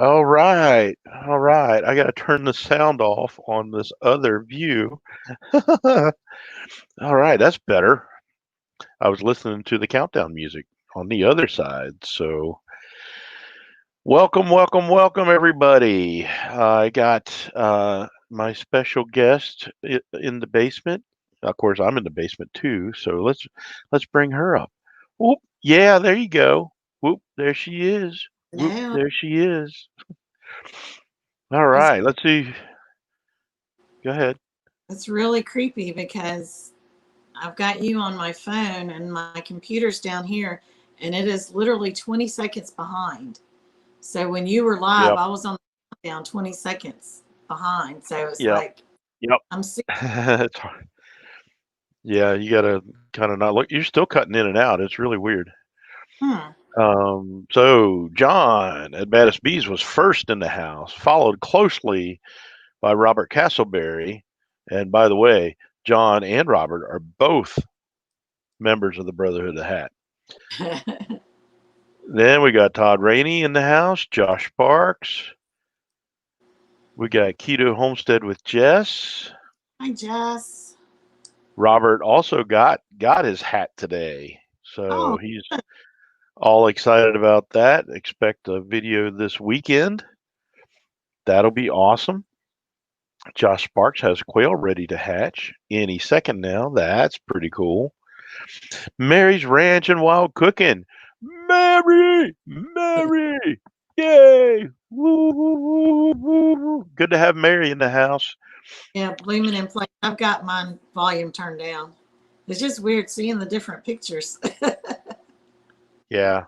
All right. All right. I got to turn the sound off on this other view. All right. That's better. I was listening to the countdown music on the other side. So, welcome, welcome, welcome, everybody. I got my special guest in the basement. Of course, I'm in the basement too. So let's bring her up. Whoop. Yeah, there you go. Whoop. There she is. Whoop. No, There she is. All it's right. Let's see. Go ahead. it's really creepy because I've got you on my phone and my computer's down here, and it is literally 20 seconds behind. So when you were live, Yep. I was on the countdown 20 seconds behind. So it's Yep. like Yep. I'm sick. It's hard. Yeah, you gotta kind of not look. You're still cutting in and out. It's really weird. Hmm. So John at Baddest Bees was first in the house, followed closely by Robert Castleberry. And by the way, John and Robert are both members of the Brotherhood of the Hat. Then we got Todd Rainey in the house, Josh Sparks. We got Keto Homestead with Jess. Hi, Jess. Robert also got his hat today. Oh, So he's all excited about that. Expect a video this weekend. That'll be awesome. Josh Sparks has quail ready to hatch any second now. That's pretty cool. Mary's Ranch and Wild Cooking. Mary! Mary! Yay! Woo, woo, woo, woo, woo. Good to have Mary in the house. yeah, blooming in place. I've got mine volume turned down. It's just weird seeing the different pictures. Yeah.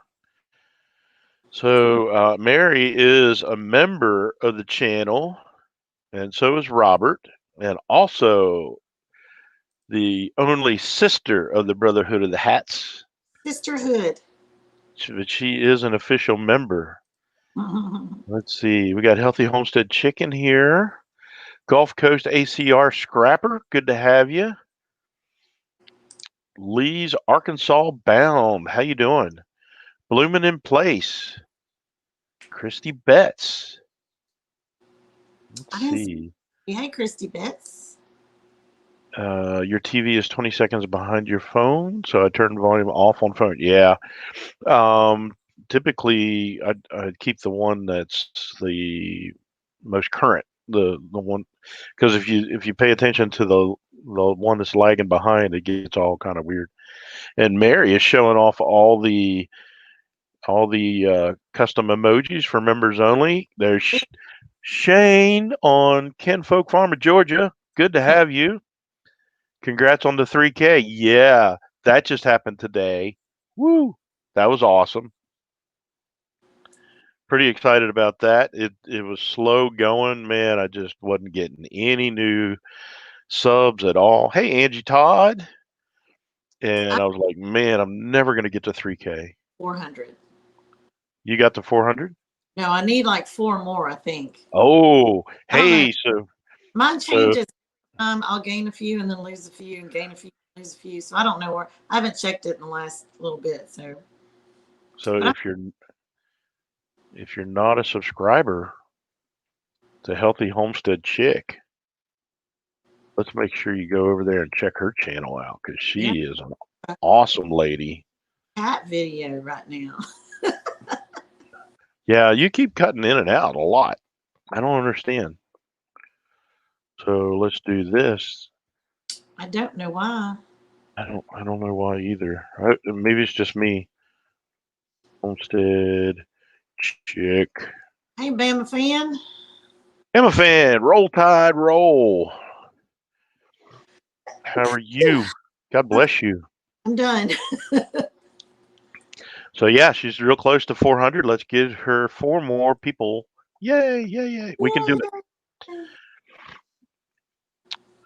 So Mary is a member of the channel, and so is Robert, and also the only sister of the Brotherhood of the Hats. Sisterhood. But she is an official member. Let's see. We got Healthy Homestead Chicken here. Gulf Coast ACR Scrapper. Good to have you. Lee's Arkansas Bound. How you doing? Bloomin' in Place. Christy Betts. I Let's didn't see. see. Hey, Christy Betts. Your TV is 20 seconds behind your phone, so I turned volume off on phone. Yeah. Um, Typically, I'd keep the one that's the most current, the one, because if you pay attention to the one that's lagging behind, it gets all kind of weird. And Mary is showing off all the custom emojis for members only. There's Shane on Ken Folk Farm of Georgia. Good to have you. Congrats on the 3K. Yeah, that just happened today. Woo! That was awesome. Pretty excited about that. It was slow going, man. I just wasn't getting any new subs at all. Hey, Angie Todd. I'm And I was like, man, I'm never going to get to 3K. 400. You got to 400? No, I need like four more, I think. Oh, I don't know. hey, Mine so changes. I'll gain a few and then lose a few and gain a few, lose a few. So I don't know where. I haven't checked it in the last little bit. so But if you're not a subscriber to Healthy Homestead Chick, let's make sure you go over there and check her channel out because yeah, she is an awesome lady. cat video right now. Yeah, you keep cutting in and out a lot. I don't understand. So let's do this. I don't know why. I don't know why either. Maybe it's just me. Homestead Chick. Hey, Bama fan. Emma fan, roll tide, roll. How are you? God bless you. I'm done. So yeah, she's real close to 400. Let's give her four more people. Yay, yay, yay. We can do it.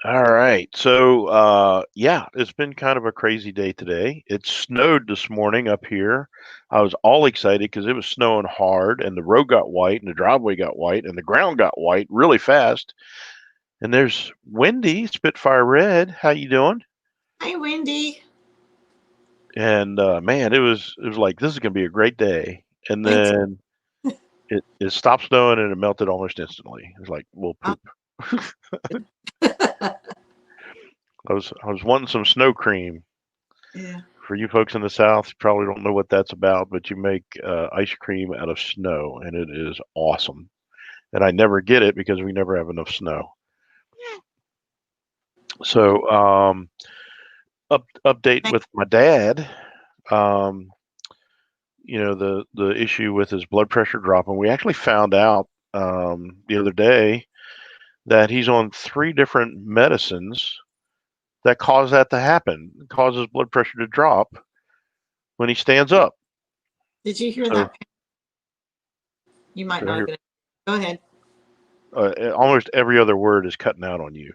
All right. So yeah, it's been kind of a crazy day today. It snowed this morning up here. I was all excited because it was snowing hard and the road got white and the driveway got white and the ground got white really fast. And there's Wendy, Spitfire Red. How you doing? Hey, Wendy. And man, it was like this is gonna be a great day. And Thanks. then It stopped snowing and it melted almost instantly. It was like, well, Oh, poop. I was wanting some snow cream. yeah. For you folks in the South, you probably don't know what that's about, but you make ice cream out of snow, and it is awesome. And I never get it because we never have enough snow. So, update with my dad. Um, the issue with his blood pressure dropping. We actually found out the other day that he's on 3 different medicines that cause that to happen, causes blood pressure to drop when he stands up. Did you hear So, that? You might so not have here, been. Go ahead. almost every other word is cutting out on you.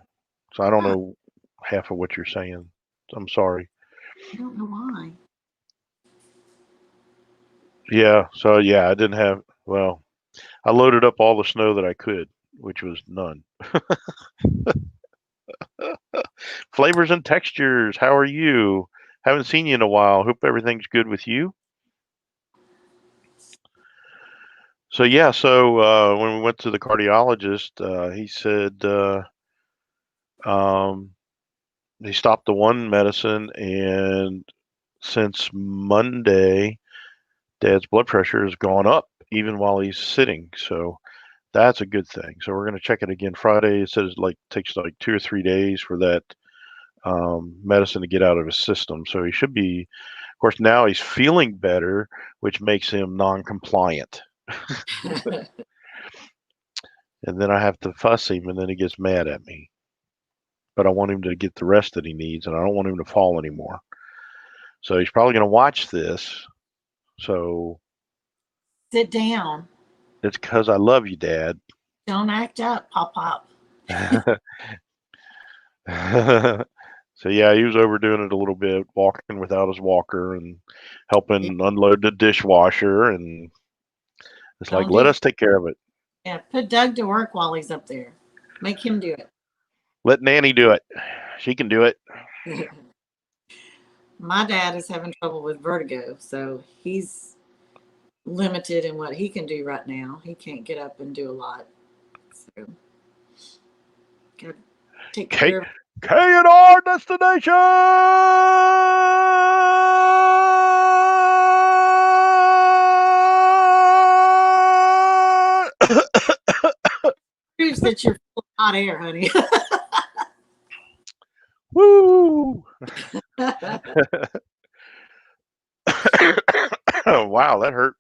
So I don't Huh, know half of what you're saying. I'm sorry. I don't know why. Yeah. So yeah, I didn't have. Well, I loaded up all the snow that I could, which was none. Flavors and textures. How are you? Haven't seen you in a while. Hope everything's good with you. So yeah. So when we went to the cardiologist, he said um, he stopped the one medicine, and since Monday, Dad's blood pressure has gone up even while he's sitting. So that's a good thing. So we're going to check it again Friday. It says like takes like 2 or 3 days for that medicine to get out of his system. So he should be. Of course, now he's feeling better, which makes him non-compliant. And then I have to fuss him, and then he gets mad at me. But I want him to get the rest that he needs, and I don't want him to fall anymore. So he's probably going to watch this. So Sit down. it's because I love you, Dad. Don't act up, Pop Pop. So yeah, he was overdoing it a little bit, walking without his walker and Yeah, helping unload the dishwasher, and it's like don't do let that. us take care of it. Yeah, put Doug to work while he's up there. Make him do Let Nanny do it. She can do it. it. My dad is having trouble with vertigo, so he's limited in what he can do right now. He can't get up and do a lot. So gotta take K care of and R destination. proves that you're full of hot air, honey. Woo! Oh, wow, that hurt.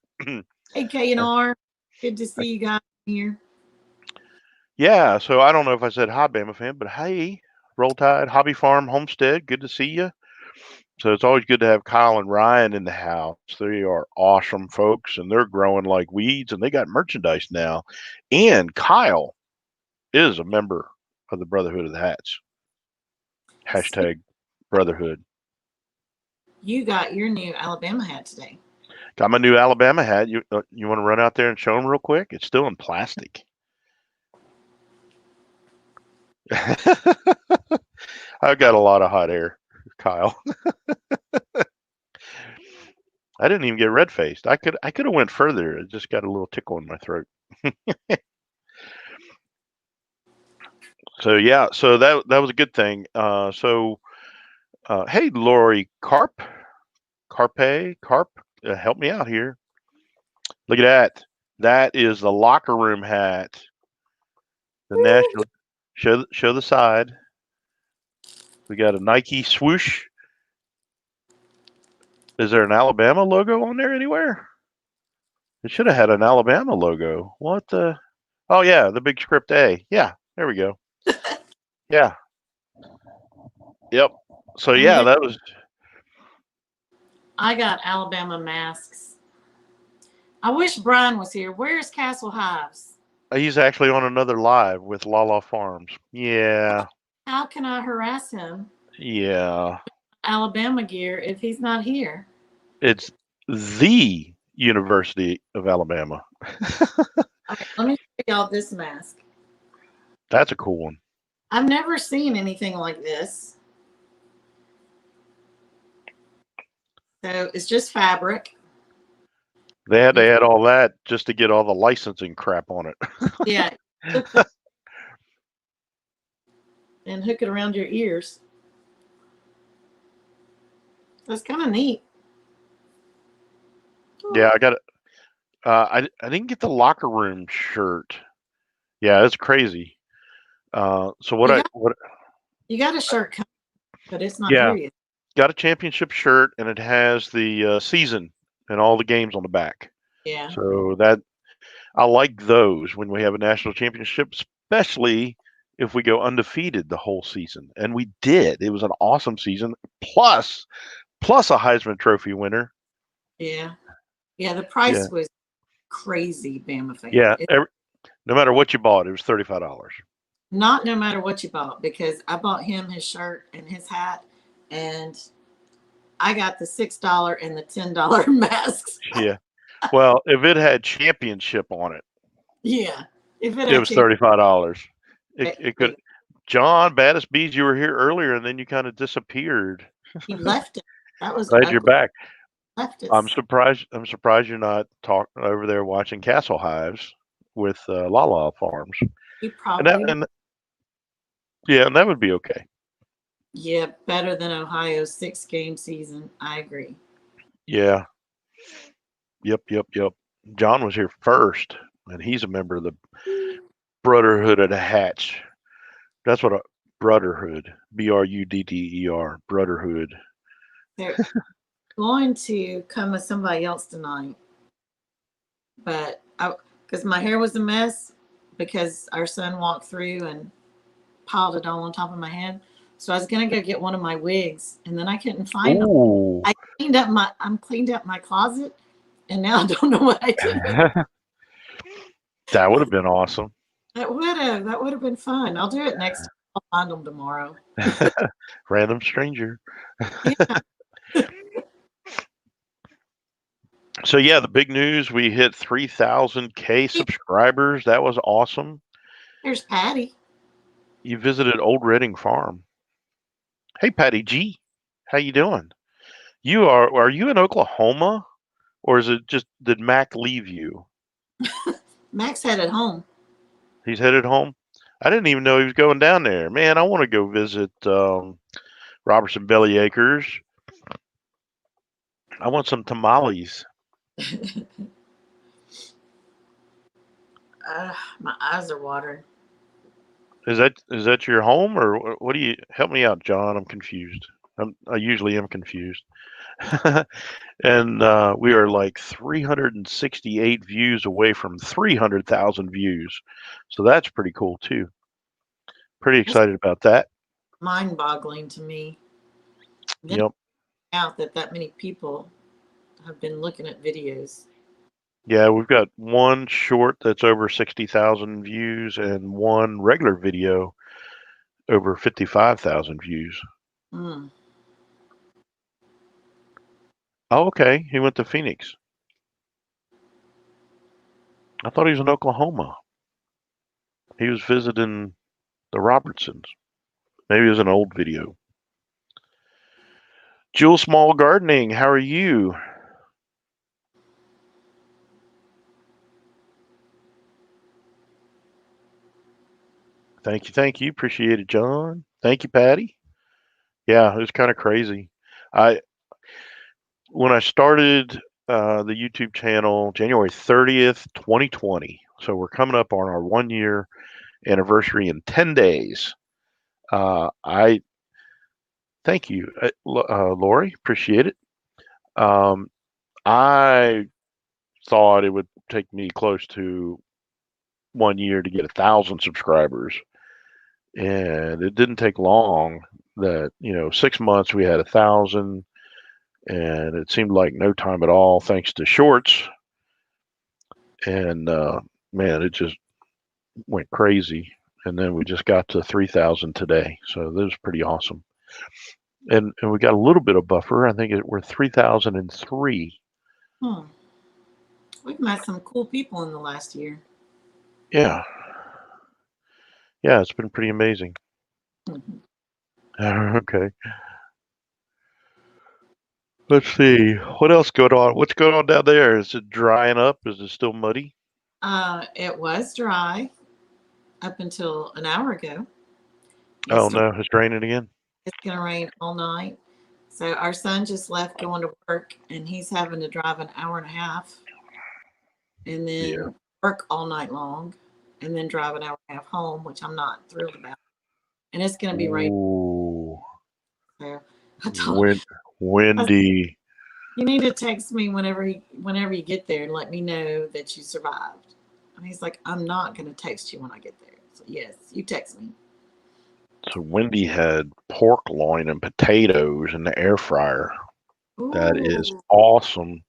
Hey K and R. Good to see you guys here. Yeah, so I don't know if I said hi, Bama fan, but hey, Roll Tide, Hobby Farm, Homestead, good to see you. So it's always good to have Kyle and Ryan in the house. They are awesome folks, and they're growing like weeds, and they got merchandise now. And Kyle is a member of the Brotherhood of the Hats. Hashtag Brotherhood. You got your new Alabama hat today. Got my new Alabama hat. You want to run out there and show them real quick? It's still in plastic. I've got a lot of hot air, Kyle. I didn't even get red faced. I could have went further. It just got a little tickle in my throat. So yeah, so that was a good thing. Hey, Lori Carp, help me out here. Look at that. That is the locker room hat. The Woo! national. Show the side. We got a Nike swoosh. Is there an Alabama logo on there anywhere? It should have had an Alabama logo. What the? Oh yeah, the big script A. Yeah, there we go. Yeah. Yep. So And yeah, here that was. I got Alabama masks. I wish Brian was here. Where's Castle Hives? He's actually on another live with Lala Farms. Yeah. How can I harass him? Yeah. Alabama gear if he's not here. It's the University of Alabama. Okay, let me show y'all this mask. That's a cool one. I've never seen anything like this. So it's just fabric. They had to You, add all that just to get all the licensing crap on it. yeah, clip that and hook it around your ears. That's kind of neat. Yeah, I got it. I didn't get the locker room shirt. Yeah, it's crazy. So You got what? you got a shirt coming, but it's not Yeah, here yet. got a championship shirt, and it has the season and all the games on the back. Yeah, So that I like those when we have a national championship, especially if we go undefeated the whole season. And we did. It was an awesome season. Plus a Heisman Trophy winner. yeah, yeah. The Yeah, price was crazy, Bama fan. yeah. No matter what you bought, it was $35. Not no matter what you bought, because I bought him his shirt and his hat, and I got the $6 and the $10 masks. Yeah. Well, if it had championship on it, Yeah, if it it had was changed, $35. It could. hey, John, baddest bees, you were here earlier, and then you kind of disappeared. he left it. That was Glad you're ugly. back. Left us. I'm surprised you're not talking over there watching Castle Hives with Lala Farms. He And that probably would. and yeah, and that would be okay. Yeah, better than Ohio's 6 game season. I agree. Yeah. Yep. John was here first, and he's a member of the Brotherhood of the Hatch. That's what a Brotherhood, Brudder, Brotherhood. They're going to come with somebody else tonight, but because my hair was a mess because our son walked through and piled it all on top of my head. So I was gonna go get one of my wigs, and then I couldn't find them. Ooh. I'm cleaned up my closet, and now I don't know what I did with That would it. have been awesome. That would have been fun. I'll do it next time. I'll find them tomorrow. Random stranger. Yeah. So yeah, the big news, we hit 3,000K subscribers. That was awesome. Here's Patty. You visited Old Redding Farm. Hey Patty G, how you doing? Are you in Oklahoma, or is it just did Mac leave you? Max headed home. He's headed home. I didn't even know he was going down there. Man, I want to go visit Robertson Belly Acres. I want some tamales. My eyes are watering. Is that your home, or what do you help me out, John? I'm confused. I usually am confused. And we are like 368 views away from 300,000 views. So that's pretty cool too. Pretty That's excited about that. mind boggling to me. Then Yep. out that many people have been looking at videos. Yeah, we've got one short that's over 60,000 views and one regular video over 55,000 views. Mm. Oh, okay. He went to Phoenix. I thought he was in Oklahoma. He was visiting the Robertsons. Maybe it was an old video. Jewel Small Gardening, how are you? Thank you. Appreciate it, John. Thank you, Patty. Yeah, it was kind of crazy. I when I started the YouTube channel January 30th, 2020. So we're coming up on our 1 year anniversary in 10 days. I thank you, Lori. Appreciate it. Um, I thought it would take me close to 1 year to get 1,000 subscribers, and it didn't take long. That 6 months we had 1,000, and it seemed like no time at all, thanks to shorts. And man, it just went crazy. And then we just got to 3,000 today, so that was pretty awesome. And we got a little bit of buffer. I think we're 3,003. Hmm. We've met some cool people in the last year. Yeah, yeah, it's been pretty amazing. Mhm. Okay. Let's see. What else going on? What's going on down there? Is it drying up? Is it still muddy? It was dry up until an hour ago. Oh Yesterday, no, it's raining again. it's going to rain all night. So our son just left going to work, and he's having to drive an hour and a half, and Yeah. then work all night long, and then drive an hour and a half home, which I'm not thrilled about. And it's going to be raining. Ooh, So I told wind, I, windy. you need to text me whenever you get there and let me know that you survived. And he's like, I'm not going to text you when I get there. So yes, you text me. So Wendy had pork loin and potatoes in the air fryer. That is Ooh, awesome.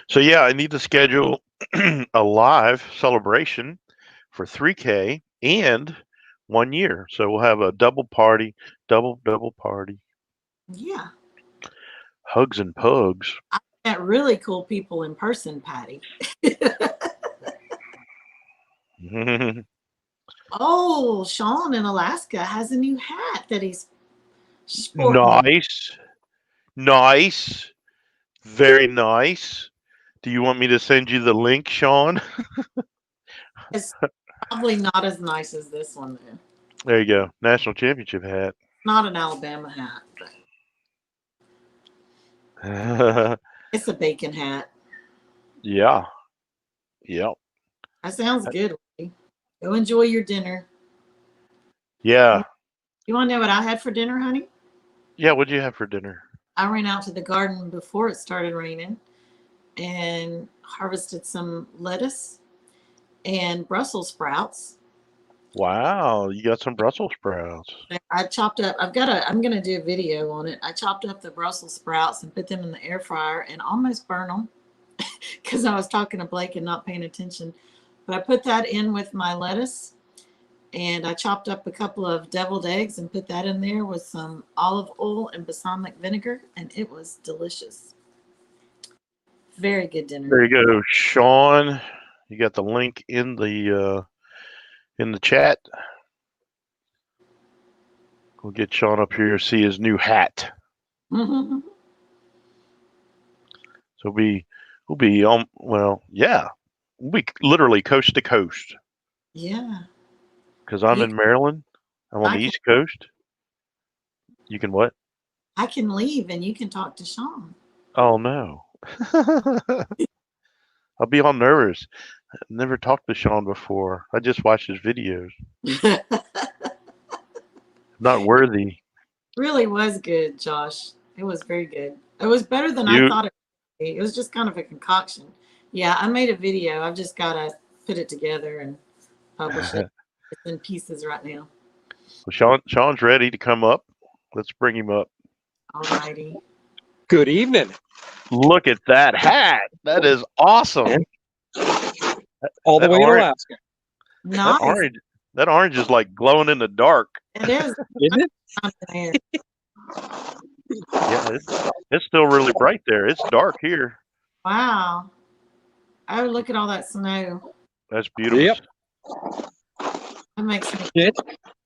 So yeah, I need to schedule a live celebration for 3K and 1 year. So we'll have a double party, double party, yeah. hugs and pugs. I met really cool people in person, Patty. Oh, Sean in Alaska has a new hat that he's sporting. Nice, nice, very nice. Do you want me to send you the link, Sean? It's probably not as nice as this one, though. There you go, national championship hat. Not an Alabama hat, but Yeah, it's a bacon hat. yeah. That sounds good. Woody. Go enjoy your dinner. Yeah. You want to know what I had for dinner, honey? Yeah, what'd you have for dinner? I ran out to the garden before it started raining and harvested some lettuce and Brussels sprouts. Wow, you got some Brussels sprouts. I chopped up. I'm gonna do a video on it. I chopped up the Brussels sprouts and put them in the air fryer and almost burned them because I was talking to Blake and not paying attention. But I put that in with my lettuce, and I chopped up a couple of deviled eggs and put that in there with some olive oil and balsamic vinegar, and it was delicious. Very good dinner. There you go, Sean. You got the link in the chat. We'll get Sean up here to see his new hat. So we'll be well, yeah. We'll be literally coast to coast. Yeah. Because I'm You, in Maryland. I'm on I the can East Coast. You can what? I can leave and you can talk to Sean. Oh no. I'll be all nervous. I've never talked to Sean before. I just watched his videos. Not worthy. Really was good, Josh. It was very good. It was better than I You thought it would be. It was just kind of a concoction. Yeah, I made a video. I've just got to put it together and publish it. well, It's in pieces right now. Sean's ready to come up. Let's bring him up. All righty. Good evening. Look at that hat. That is awesome. All the That way in orange, Alaska, Nice. that orange is like glowing in the dark. It is. isn't it? There. Yeah, it's still really bright there. It's dark here. Wow. Oh, look at all that snow. That's beautiful. Yep. That makes me.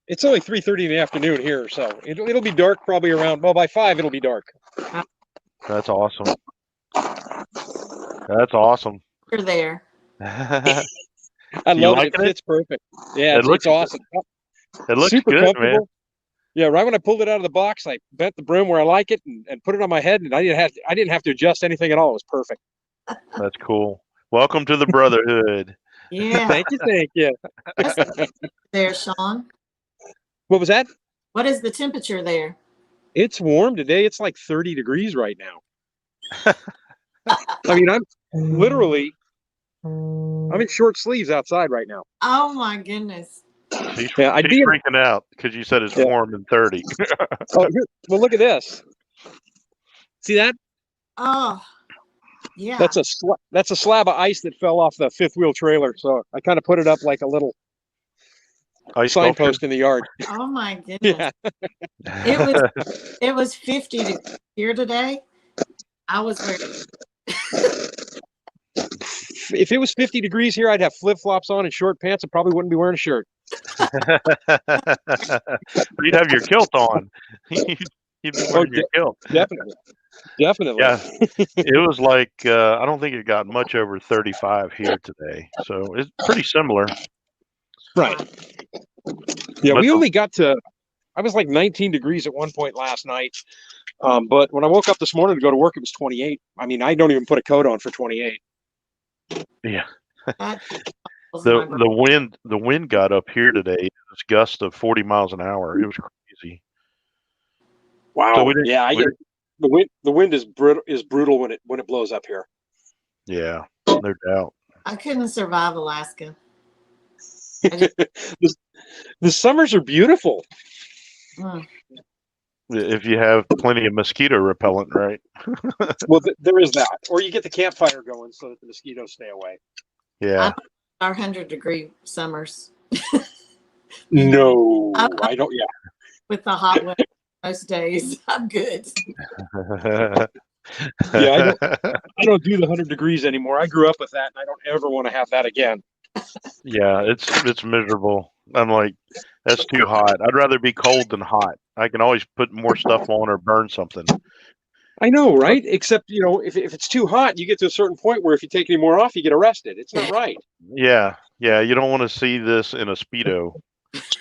It's only 3:30 in the afternoon here, so it'll be dark probably around. Well, by 5 it'll be dark. That's awesome. That's awesome. You're there. I You love it. liking It it? fits perfect. Yeah, It looks it's awesome. it looks Super good, comfortable. man. Yeah, right when I pulled it out of the box, I bent the brim where I like it and put it on my head, and I didn't have to adjust anything at all. It was perfect. That's cool. Welcome to the brotherhood. Yeah. Thank you. What's the temperature there, Sean? What was that? What is the temperature there? It's warm today. It's like 30 degrees right now. I mean, I'm in short sleeves outside right now. Oh my goodness. She's Yeah, I'd be freaking out because you said it's Yeah. warm and 30. Oh, here, well, look at this. See that? Oh, yeah. That's a slab of ice that fell off the fifth wheel trailer. So I kind of put it up like a little Ice signpost in the yard. Oh my goodness. Yeah. It was 50 degrees here today. I was wearing. If it was 50 degrees here, I'd have flip flops on and short pants. I probably wouldn't be wearing a shirt. You'd have your kilt on. You'd be wearing your kilt. Definitely. Definitely. Yeah, it was like I don't think it got much over 35 here today, so it's pretty similar. Right. Yeah, But we only got to. I was like 19 degrees at one point last night. But when I woke up this morning to go to work, it was 28. I mean, I don't even put a coat on for 28. yeah, That was the my brain. the wind got up here today. It was gusts of 40 miles an hour. It was crazy. So Wow. we didn't. Yeah, I We get didn't the wind is brutal when it blows up here. yeah, no doubt. I couldn't survive Alaska. I just, The summers are beautiful. mm. If you have plenty of mosquito repellent, right? Well, there is that, or you get the campfire going so that the mosquitoes stay away. Yeah. Our 100-degree summers. No, I, I don't. Yeah, with the hot weather most days, I'm good. yeah, I don't do the 100 degrees anymore. I grew up with that, and I don't ever want to have that again. Yeah, it's miserable. I'm like, that's too hot. I'd rather be cold than hot. I can always put more stuff on or burn something. I know, But right? Except, if it's too hot, you get to a certain point where if you take any more off, you get arrested. It's not right. yeah, you don't want to see this in a Speedo.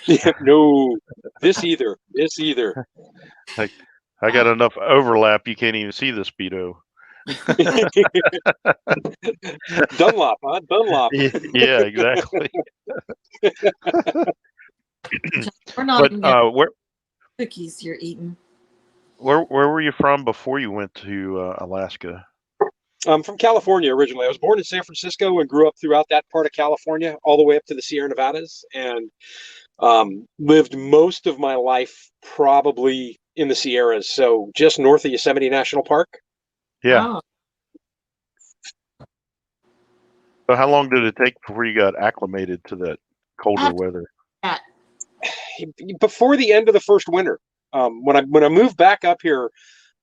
Yeah, no, this either. This either. Like, I got enough overlap, you can't even see the Speedo. Dunlop, huh? Dunlop. Yeah, exactly. We're not But even getting where cookies you're eating. where were you from before you went to Alaska? I'm from California originally. I was born in San Francisco and grew up throughout that part of California, all the way up to the Sierra Nevadas, and lived most of my life probably in the Sierras, so just north of Yosemite National Park. Yeah. Oh, So how long did it take before you got acclimated to that colder weather? that. Before the end of the first winter, when I moved back up here,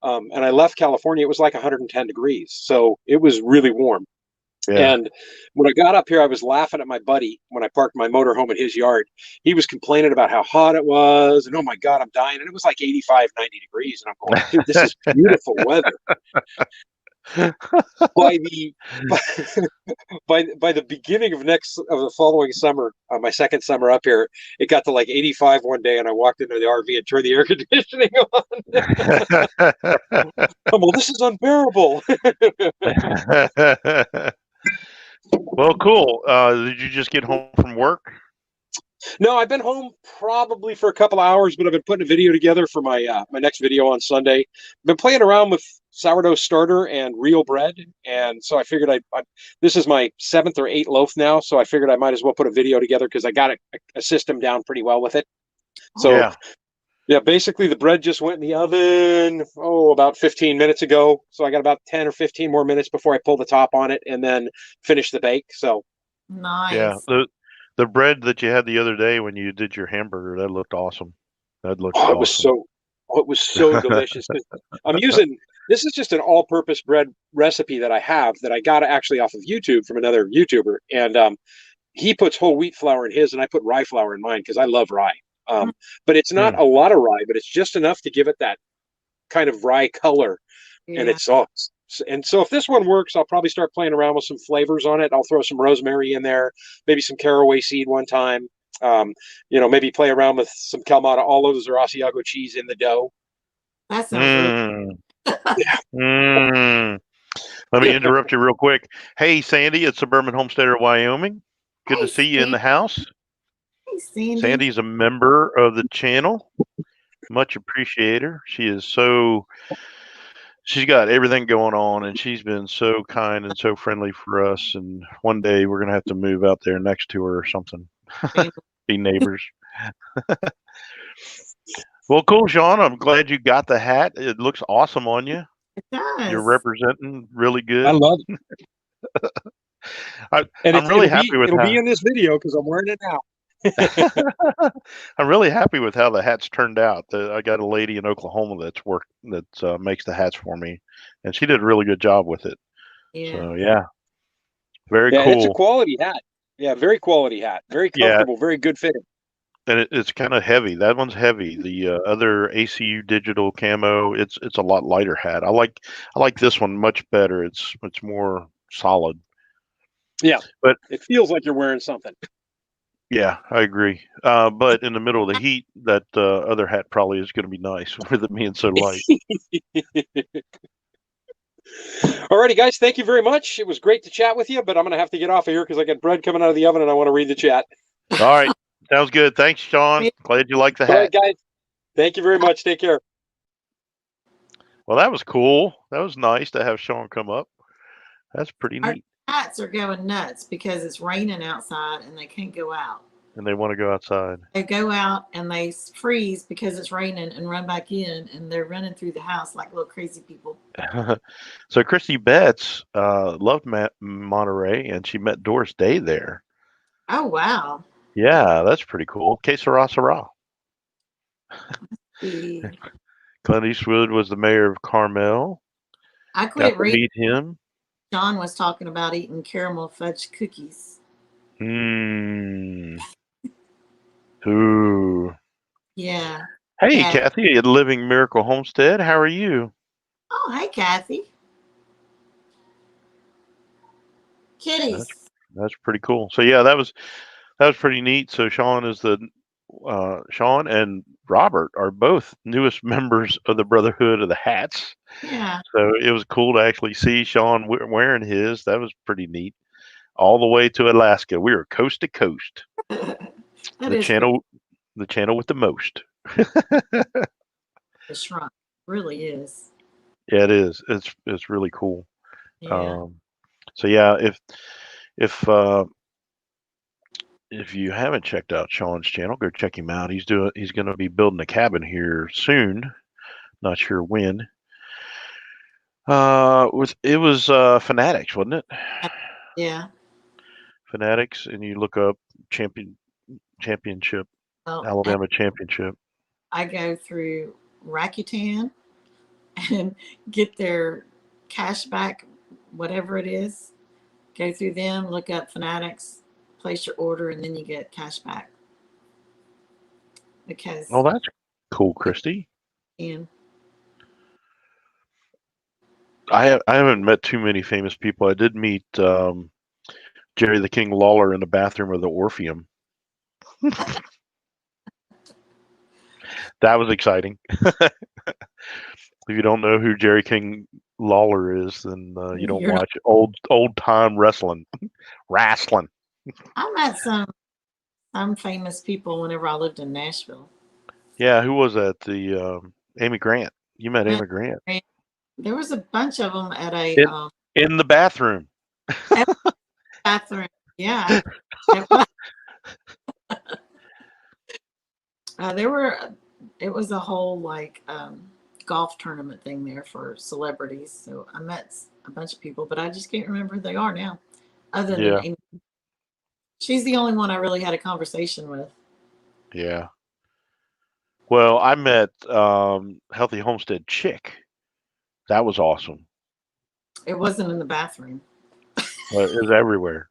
and I left California, it was like 110 degrees, so it was really warm. Yeah. And when I got up here, I was laughing at my buddy when I parked my motorhome in his yard. He was complaining about how hot it was, and oh my God, I'm dying. And it was like 85, 90 degrees, and I'm going, dude, this is beautiful weather. By the by the beginning of the following summer, my second summer up here, it got to like 85 one day, and I walked into the RV and turned the air conditioning on. I'm like, this is unbearable. Well, cool. Did you just get home from work? No, I've been home probably for a couple hours, but I've been putting a video together for my next video on Sunday. I've been playing around with sourdough starter and real bread, and so I figured this is my 7th or 8th loaf now, so I figured I might as well put a video together because I got a system down pretty well with it. So yeah, basically the bread just went in the oven about 15 minutes ago, so I got about 10 or 15 more minutes before I pull the top on it and then finish the bake. So yeah, Nice. the bread that you had the other day when you did your hamburger, that looked awesome. That looked oh, awesome. it was so delicious. 'Cause this is just an all-purpose bread recipe that I have that I got actually off of YouTube from another YouTuber, and he puts whole wheat flour in his, and I put rye flour in mine because I love rye. But it's not Mm. a lot of rye, but it's just enough to give it that kind of rye color, and Yeah. and so if this one works, I'll probably start playing around with some flavors on it. I'll throw some rosemary in there, maybe some caraway seed one time. Maybe play around with some Kalamata olives or Asiago cheese in the dough. That sounds really Mm. Mm. Let me interrupt you real quick. Hey, Sandy, it's Suburban Homesteader, Wyoming. Good to Hey, see you in the house. Hey, Sandy. Sandy's a member of the channel. Much appreciate her. She's got everything going on, and she's been so kind and so friendly for us. And one day we're gonna have to move out there next to her or something. Be neighbors. Well, cool, Sean. I'm glad you got the hat. It looks awesome on you. It does. You're representing really I good. love it. I'm really happy with it'll how be in this video because I'm wearing it now. I'm really happy with how the hats turned out. I got a lady in Oklahoma that makes the hats for me, and she did a really good job with it. Yeah. So yeah, very Yeah, it's a cool. quality hat. Yeah, very quality hat. Very Yeah, comfortable, very good fitting. and it's kind of heavy. That one's heavy. The other ACU digital camo, it's a lot lighter hat. I like this one much better. It's more solid. Yeah, But it feels like you're wearing something. yeah, I agree. But in the middle of the heat, that other hat probably is going to be nice with it being so light. Alrighty, guys, thank you very much. It was great to chat with you, but I'm going to have to get off of here because I got bread coming out of the oven and I want to read the chat. All right, sounds good. Thanks, Sean. Glad you like the All right, hat. guys, thank you very much. Take care. Well, that was cool. That was nice to have Sean come up. That's pretty Our neat. cats are going nuts because it's raining outside and they can't go out. And they want to go outside. They go out and they freeze because it's raining and run back in, and they're running through the house like little crazy people. So Christy Betts loved Monterey, and she met Doris Day there. Oh, wow. Yeah, that's pretty cool. Que sera, sera. I Clint Eastwood was the mayor of Carmel. Got quit to reading. meet him. John was talking about eating caramel fudge cookies. Mmm. Ooh. Yeah. Hey, Yeah. Kathy at Living Miracle Homestead. How are you? Oh, hey, Kathy. Kitties. That's pretty cool. So yeah, that was pretty neat. So Sean and Robert are both newest members of the Brotherhood of the Hats. Yeah. So it was cool to actually see Sean wearing his. That was pretty neat. All the way to Alaska. We were coast to coast. That The is channel with the most. the shrunk. Really is. Yeah, it is. It's really cool. Yeah. So yeah, if you haven't checked out Sean's channel, go check him out. He's going to be building a cabin here soon. Not sure when. It was Fanatics, wasn't it? Yeah. Fanatics, and you look up championship, Well, Alabama championship. I go through Rakuten and get their cash back, whatever it is. Go through them, look up Fanatics, place your order, and then you get cash back. Because Oh, that's cool, Christy. and I haven't met too many famous people. I did meet Jerry the King Lawler in the bathroom of the Orpheum. That was exciting. If you don't know who Jerry King Lawler is, then you don't you're not. watch old time wrestling. Wrestling. I met some famous people whenever I lived in Nashville. Yeah, who was that? The Amy Grant. You met Amy Grant There was a bunch of them at a in the bathroom. bathroom. Yeah. There were. It was a whole like golf tournament thing there for celebrities. So I met a bunch of people, but I just can't remember who they are now. Other than Yeah. Amy. She's the only one I really had a conversation with. Yeah. Well, I met Healthy Homestead Chick. That was awesome. It wasn't in the bathroom. It was everywhere.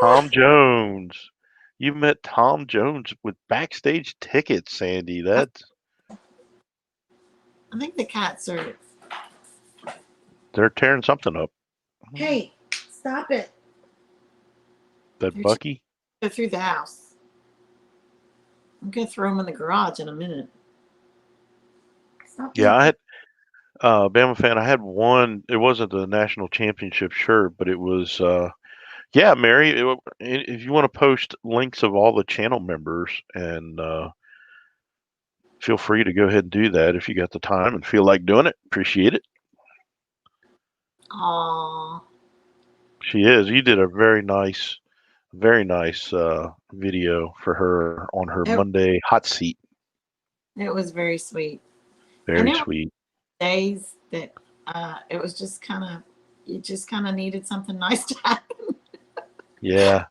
Tom Jones. You met Tom Jones with backstage tickets, Sandy. That's I think the cats are. they're tearing something up. Hey, stop it! That They're Bucky. Go through the house. I'm gonna throw them in the garage in a minute. Stop Yeah, I making. had Bama fan. I had one. It wasn't the national championship shirt, but it was. Yeah, Mary. If you want to post links of all the channel members, and feel free to go ahead and do that if you got the time and feel like doing it. Appreciate it. Aw. She is. You did a very nice video for her on her It, Monday hot seat. it was very sweet. And Very there were sweet. days that it was just kind of, you just kind of needed something nice to happen. Yeah.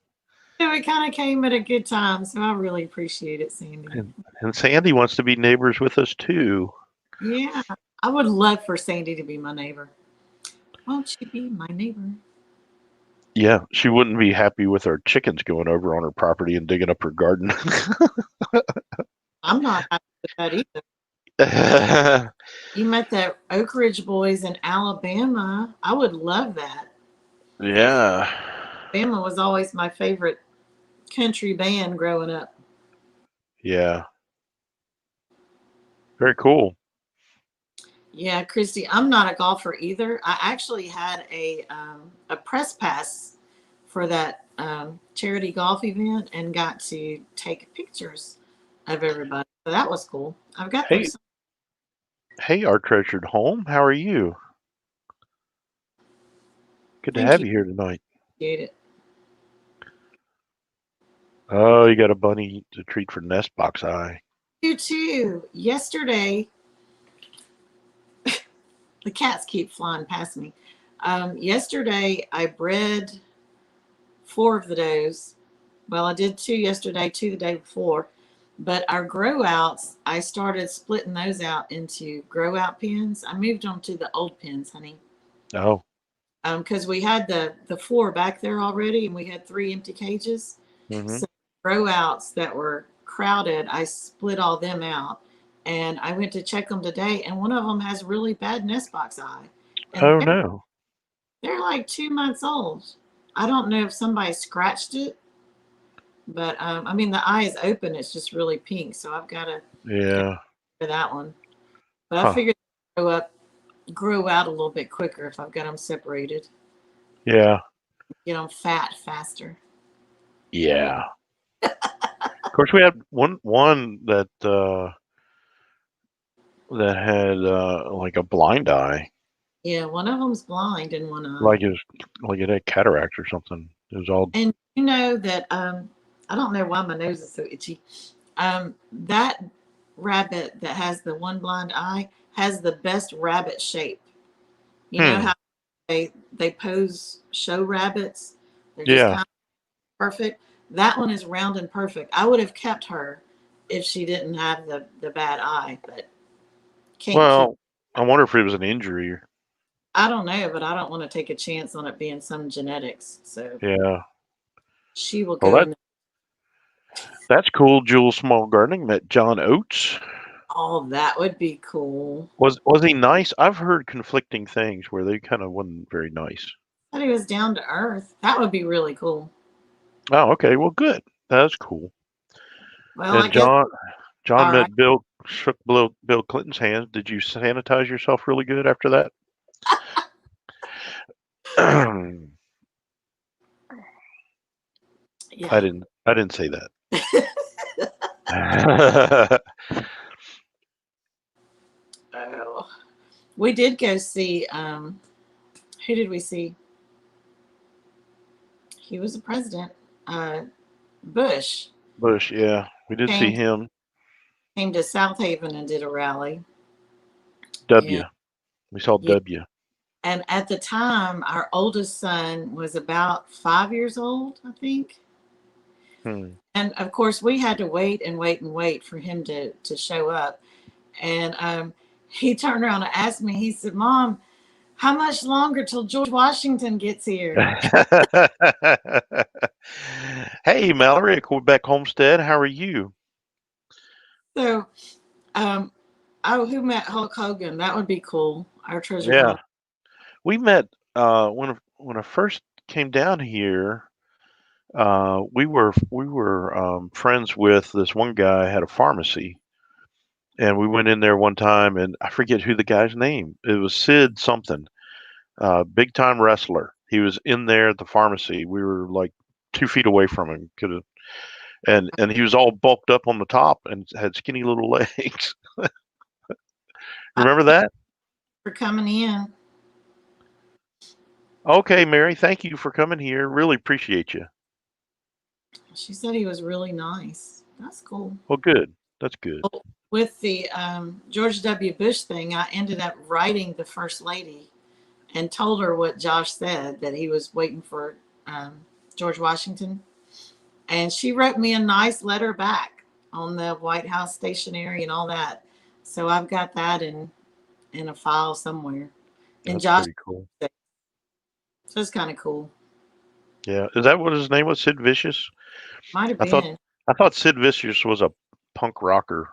So it kind of came at a good time. So I really appreciate it, Sandy. And Sandy wants to be neighbors with us too. Yeah. I would love for Sandy to be my neighbor. Won't you be my neighbor? Yeah, she wouldn't be happy with our chickens going over on her property and digging up her garden. I'm not happy with that either. You met the Oak Ridge Boys in Alabama. I would love that. Yeah. Alabama was always my favorite country band growing up. Yeah. Very cool. Yeah, Christy, I'm not a golfer either. I actually had a press pass for that charity golf event and got to take pictures of everybody. So that was cool. I've got Hey, those. hey, our treasured home. How are you? Good to Thank have you. you here tonight. Appreciate it. Oh, you got a bunny to treat for nest box eye. You too. Yesterday, the cats keep flying past me. Yesterday, I bred 4 of the does. Well, I did 2 yesterday, 2 the day before. But our grow outs, I started splitting those out into grow out pens. I moved them to the old pens, honey. Oh. Because we had the 4 back there already, and we had 3 empty cages. Mm-hmm. So grow outs that were crowded, I split all them out, and I went to check them today, and one of them has really bad nest box eye, and Oh no. they're like 2 months old. I don't know if somebody scratched it, but I mean the eye is open. It's just really pink, so I've got to Yeah. for that one. But I Huh. figured grow out a little bit quicker if I've got them separated. Yeah. Get them fat faster. Yeah. Of course, we had one that had like a blind eye, Yeah, one of them's blind in one eye. like it had cataracts or something. It was all. And you know that I don't know why my nose is so itchy. That rabbit that has the one blind eye has the best rabbit shape. You know Hmm. how they pose show rabbits? They're just Yeah. kind of perfect. That one is round and perfect. I would have kept her if she didn't have the bad eye, but can't keep. Well, I wonder if it was an injury. I don't know, but I don't want to take a chance on it being some genetics. So Yeah. she will Well, go in. that's cool. Jules Small Gardening met John Oates. Oh, that would be cool. Was he nice? I've heard conflicting things where they kind of wasn't very nice. Thought he was down to earth. That would be really cool. Oh, okay. Well, good. That's cool. Well, I And guess John all right. met shook Bill Clinton's hand. Did you sanitize yourself really good after that? Yeah. I didn't say that. Oh. We did go see who did we see? He was the president. Bush Bush, yeah. We did see came him. came to South Haven and did a rally. Yeah. W. We saw Yeah. W. And at the time our oldest son was about 5 years old, I think. Hmm. And of course we had to wait and wait and wait for him to show up. And he turned around and asked me, he said, Mom, how much longer till George Washington gets here? Hey, Mallory at Quebec Homestead. How are you? So, um, oh, who met Hulk Hogan? That would be cool. Our treasured Yeah. home. We met when I first came down here. We were friends with this one guy had a pharmacy, and we went in there one time, and I forget who the guy's name. It was Sid something, big time wrestler. He was in there at the pharmacy. We were like 2 feet away from him. Could have, and he was all bulked up on the top and had skinny little legs. Remember that? For coming in. Okay, Mary. Thank you for coming here. Really appreciate you. She said he was really nice. That's cool. Well, good. That's good. With the George W. Bush thing, I ended up writing the first lady and told her what Josh said, that he was waiting for George Washington. And she wrote me a nice letter back on the White House stationery and all that. So I've got that in a file somewhere. And That's Josh, pretty cool. so it's kind of cool. Yeah. Is that what his name was? Sid Vicious? Might have I thought been. I thought Sid Vicious was a punk rocker.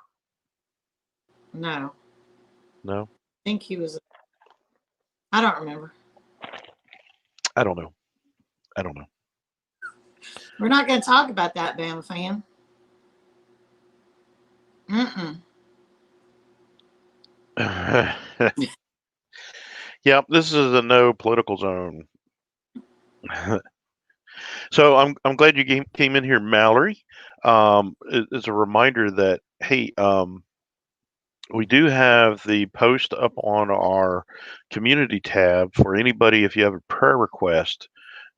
No, No, I think he was. I don't remember. I don't know. I don't We're not going to talk about that, Bama fan. Mm-mm. know. Yep, this is a no political zone. So I'm glad you came in here, Mallory. It's a reminder that hey, we do have the post up on our community tab for anybody if you have a prayer request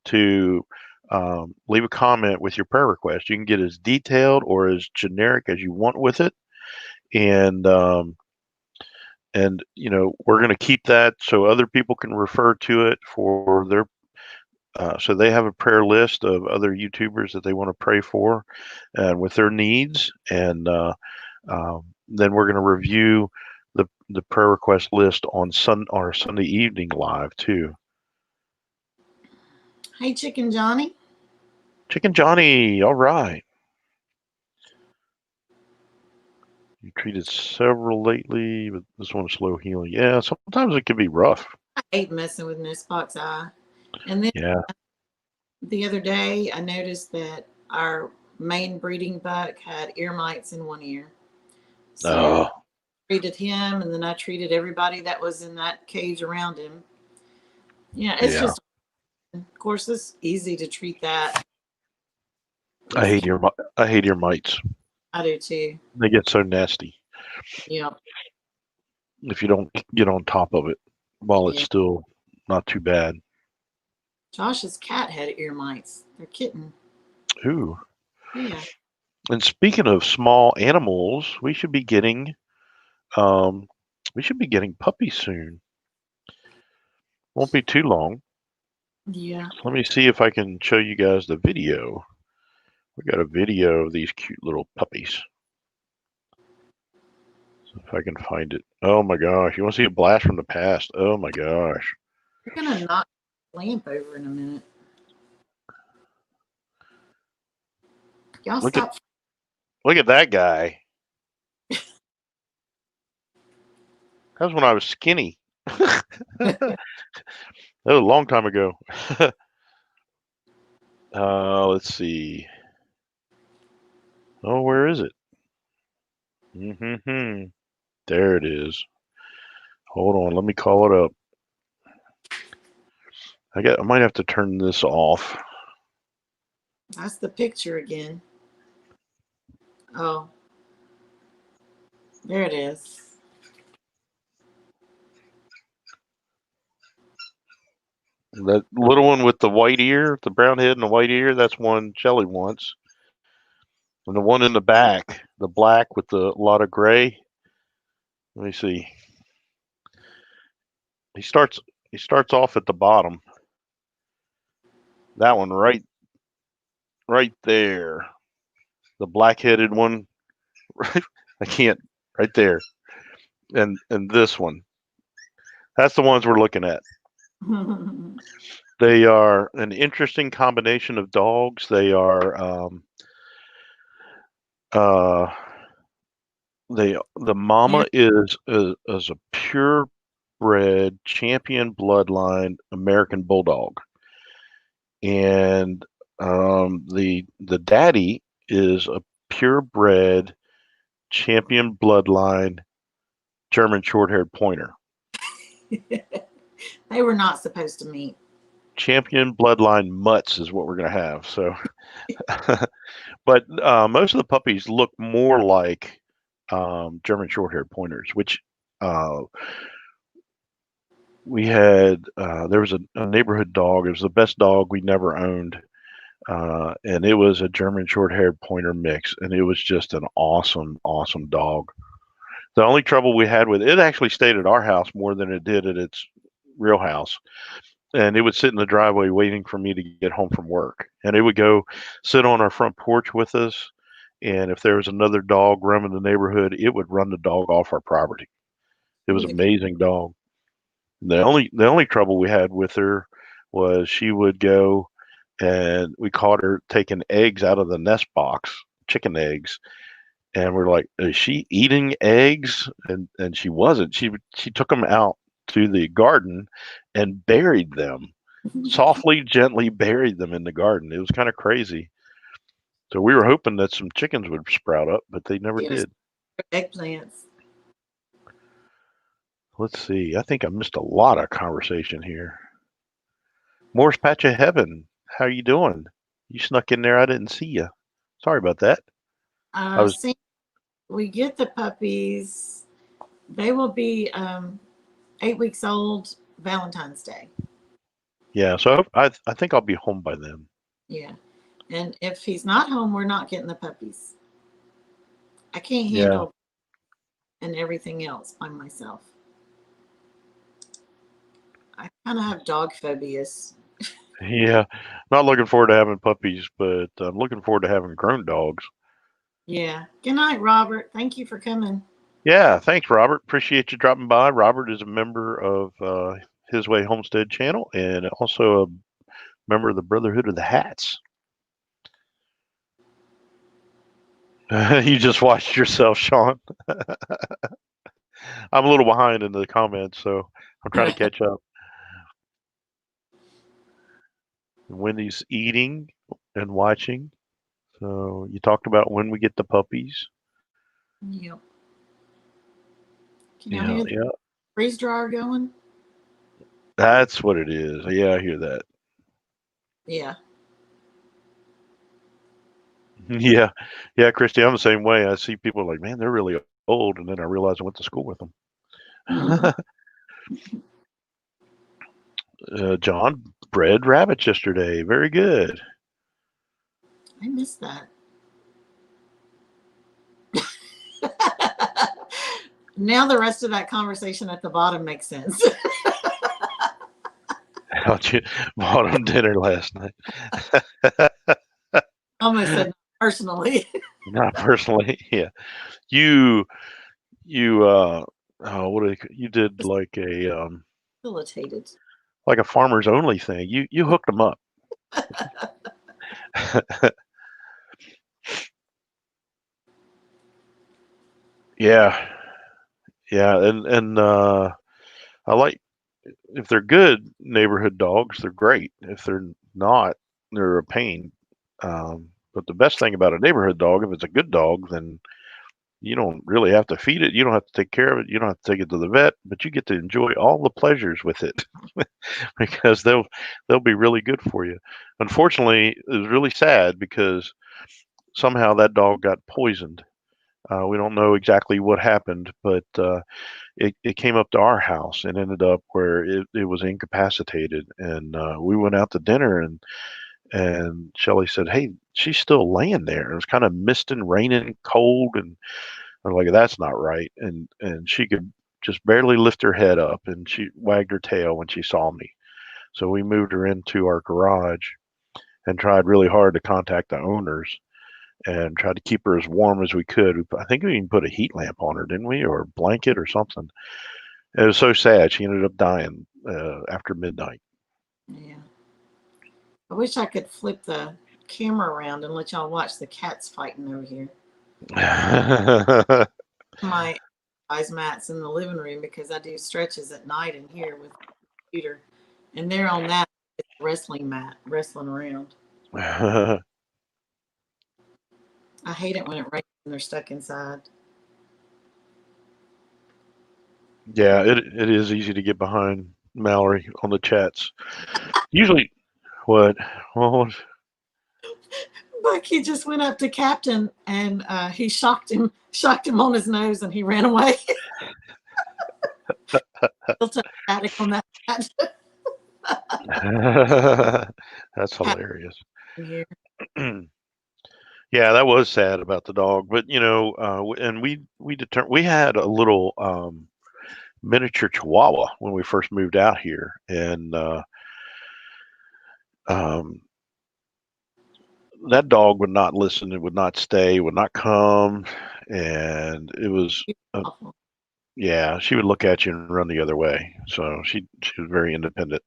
to leave a comment with your prayer request. You can get as detailed or as generic as you want with it, and we're going to keep that so other people can refer to it for their so they have a prayer list of other YouTubers that they want to pray for and with their needs. And then we're going to review the prayer request list on our Sunday evening live too. Hey, Chicken Johnny. Chicken Johnny, all right. You treated several lately, but this one's slow healing. Yeah, sometimes it can be rough. I hate messing with Miss Fox Eye. And then Yeah. the other day, I noticed that our main breeding buck had ear mites in one ear. So Oh, I treated him, and then I treated everybody that was in that cage around him. Yeah, it's yeah. just, of course, it's easy to treat that. I If you hate can, your I hate your mites. I do too. They get so nasty Yeah, if you don't get on top of it while it's yeah. still not too bad. Josh's cat had ear mites. They're kitten. Ooh. Yeah. And speaking of small animals, um we should be getting puppies soon. Won't be too long. Yeah. Let me see if I can show you guys the video. We got a video of these cute little puppies. So if I can find it. Oh my gosh, you want to see a blast from the past? Oh my gosh. You're going to knock the lamp over in a minute. Y'all Look at stop. look at that guy. That was when I was skinny. That was a long time ago. Let's see. Oh, where is it? Mm-hmm. There it is. Hold on, let me call it up. I might have to turn this off. That's the picture again. Oh, there it is. That little one with the white ear, the brown head and the white ear, that's one Shelly wants. And the one in the back, the black with the lot of gray. Let me see. He starts he starts off at the bottom. That one right there. The black headed one. I can't right there. And this one. That's the ones we're looking at. They are an interesting combination of dogs. They are uh the Yeah. mama is a purebred champion bloodline American bulldog, and the daddy is a purebred champion bloodline German short-haired pointer. They were not supposed to meet. Champion bloodline mutts is what we're going to have. So, but most of the puppies look more like German short-haired pointers, which uh, we had. There was a neighborhood dog. It was the best dog we never owned, and it was a German short-haired pointer mix, and it was just an awesome, awesome dog. The only trouble we had with it actually stayed at our house more than it did at its real house. And it would sit in the driveway waiting for me to get home from work. And it would go sit on our front porch with us. And if there was another dog roaming the neighborhood, it would run the dog off our property. It was Ooh, an amazing dog. The only trouble we had with her was she would go and we caught her taking eggs out of the nest box, chicken eggs, and we're like, "Is she eating eggs?" And she wasn't. She took them out to the garden and buried them softly, gently buried them in the garden. It was kind of crazy. So we were hoping that some chickens would sprout up, but they never Here's did. eggplants. Let's see. I think I missed a lot of conversation here. Morris Patch of Heaven, how you doing? You snuck in there. I didn't see you. Sorry about that. I was See, we get the puppies. They will be 8 weeks old Valentine's Day. yeah. So I think I'll be home by then. Yeah. And if he's not home, we're not getting the puppies. I can't Yeah. handle and everything else by myself. I kind of have dog phobias. Yeah. Not looking forward to having puppies, but I'm looking forward to having grown dogs. Yeah. Good night, Robert. Thank you for coming. Yeah. Thanks, Robert. Appreciate you dropping by. Robert is a member of His Way Homestead channel and also a member of the Brotherhood of the Hats. You just watched yourself, Sean. I'm a little behind in the comments, so I'm trying to catch up. Wendy's eating and watching. So you talked about when we get the puppies. Yep. Can y'all Yeah, hear the yeah. freeze dryer going? That's what it is. Yeah, I hear that. Yeah. Yeah, yeah, Christy, I'm the same way. I see people like, man, they're really old, and then I realize I went to school with them. John bred rabbits yesterday. Very good. I missed that. Now the rest of that conversation at the bottom makes sense. How'd you bought them dinner last night? Almost said personally. Not personally, yeah. You oh, what do you did Facilitated. like a farmers only thing. You hooked them up. Yeah, yeah, and I like if they're good neighborhood dogs, they're great. If they're not, they're a pain. But the best thing about a neighborhood dog, if it's a good dog, then you don't really have to feed it. You don't have to take care of it. You don't have to take it to the vet, but you get to enjoy all the pleasures with it because they'll be really good for you. Unfortunately, it was really sad because somehow that dog got poisoned. We don't know exactly what happened, but it came up to our house and ended up where it was incapacitated. And we went out to dinner, and Shelly said, "Hey, she's still laying there. It was kind of misting, raining, cold, and I'm like, that's not right." And she could just barely lift her head up, and she wagged her tail when she saw me. So we moved her into our garage and tried really hard to contact the owners and tried to keep her as warm as we could. I think we even put a heat lamp on her, didn't we, or a blanket or something. It was so sad. She ended up dying after midnight. Yeah. I wish I could flip the camera around and let y'all watch the cats fighting over here. My eyes mats in the living room because I do stretches at night in here with the computer, and they're on that wrestling mat wrestling around. I hate it when it rains and they're stuck inside. Yeah, it is easy to get behind Mallory on the chats. Usually, what? Well, Bucky just went up to Captain and he shocked him on his nose, and he ran away. Built up static on that cat. that's hilarious. Here. Yeah, that was sad about the dog, but and we had a little miniature Chihuahua when we first moved out here, and um, that dog would not listen. It would not stay. Would not come, and it was. Yeah, she would look at you and run the other way. So she was very independent.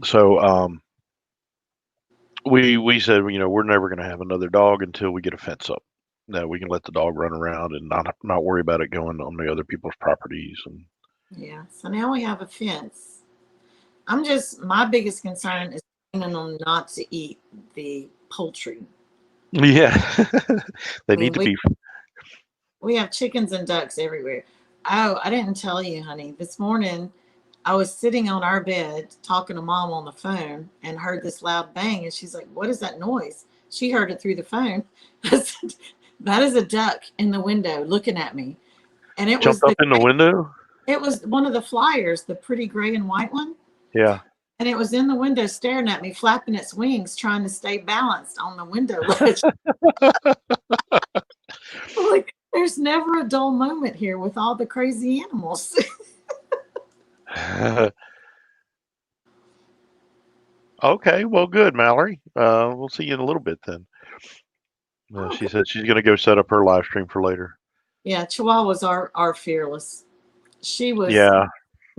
So We said, we're never going to have another dog until we get a fence up. That we can let the dog run around and not worry about it going on the other people's properties. And Yeah. So now we have a fence. My biggest concern is training them not to eat the poultry. yeah, they I need mean, to we be. we have chickens and ducks everywhere. Oh, I didn't tell you, honey. This morning, I was sitting on our bed talking to mom on the phone and heard this loud bang. And she's like, "What is that noise?" She heard it through the phone. I said, "That is a duck in the window looking at me." And Jumped up in the window. it was one of the flyers, the pretty gray and white one. Yeah. And it was in the window staring at me, flapping its wings, trying to stay balanced on the window ledge. Like, there's never a dull moment here with all the crazy animals. Okay, well, good, Mallory. We'll see you in a little bit then. She Okay. said she's going to go set up her live stream for later. Yeah, Chihuahuas are fearless. She was Yeah,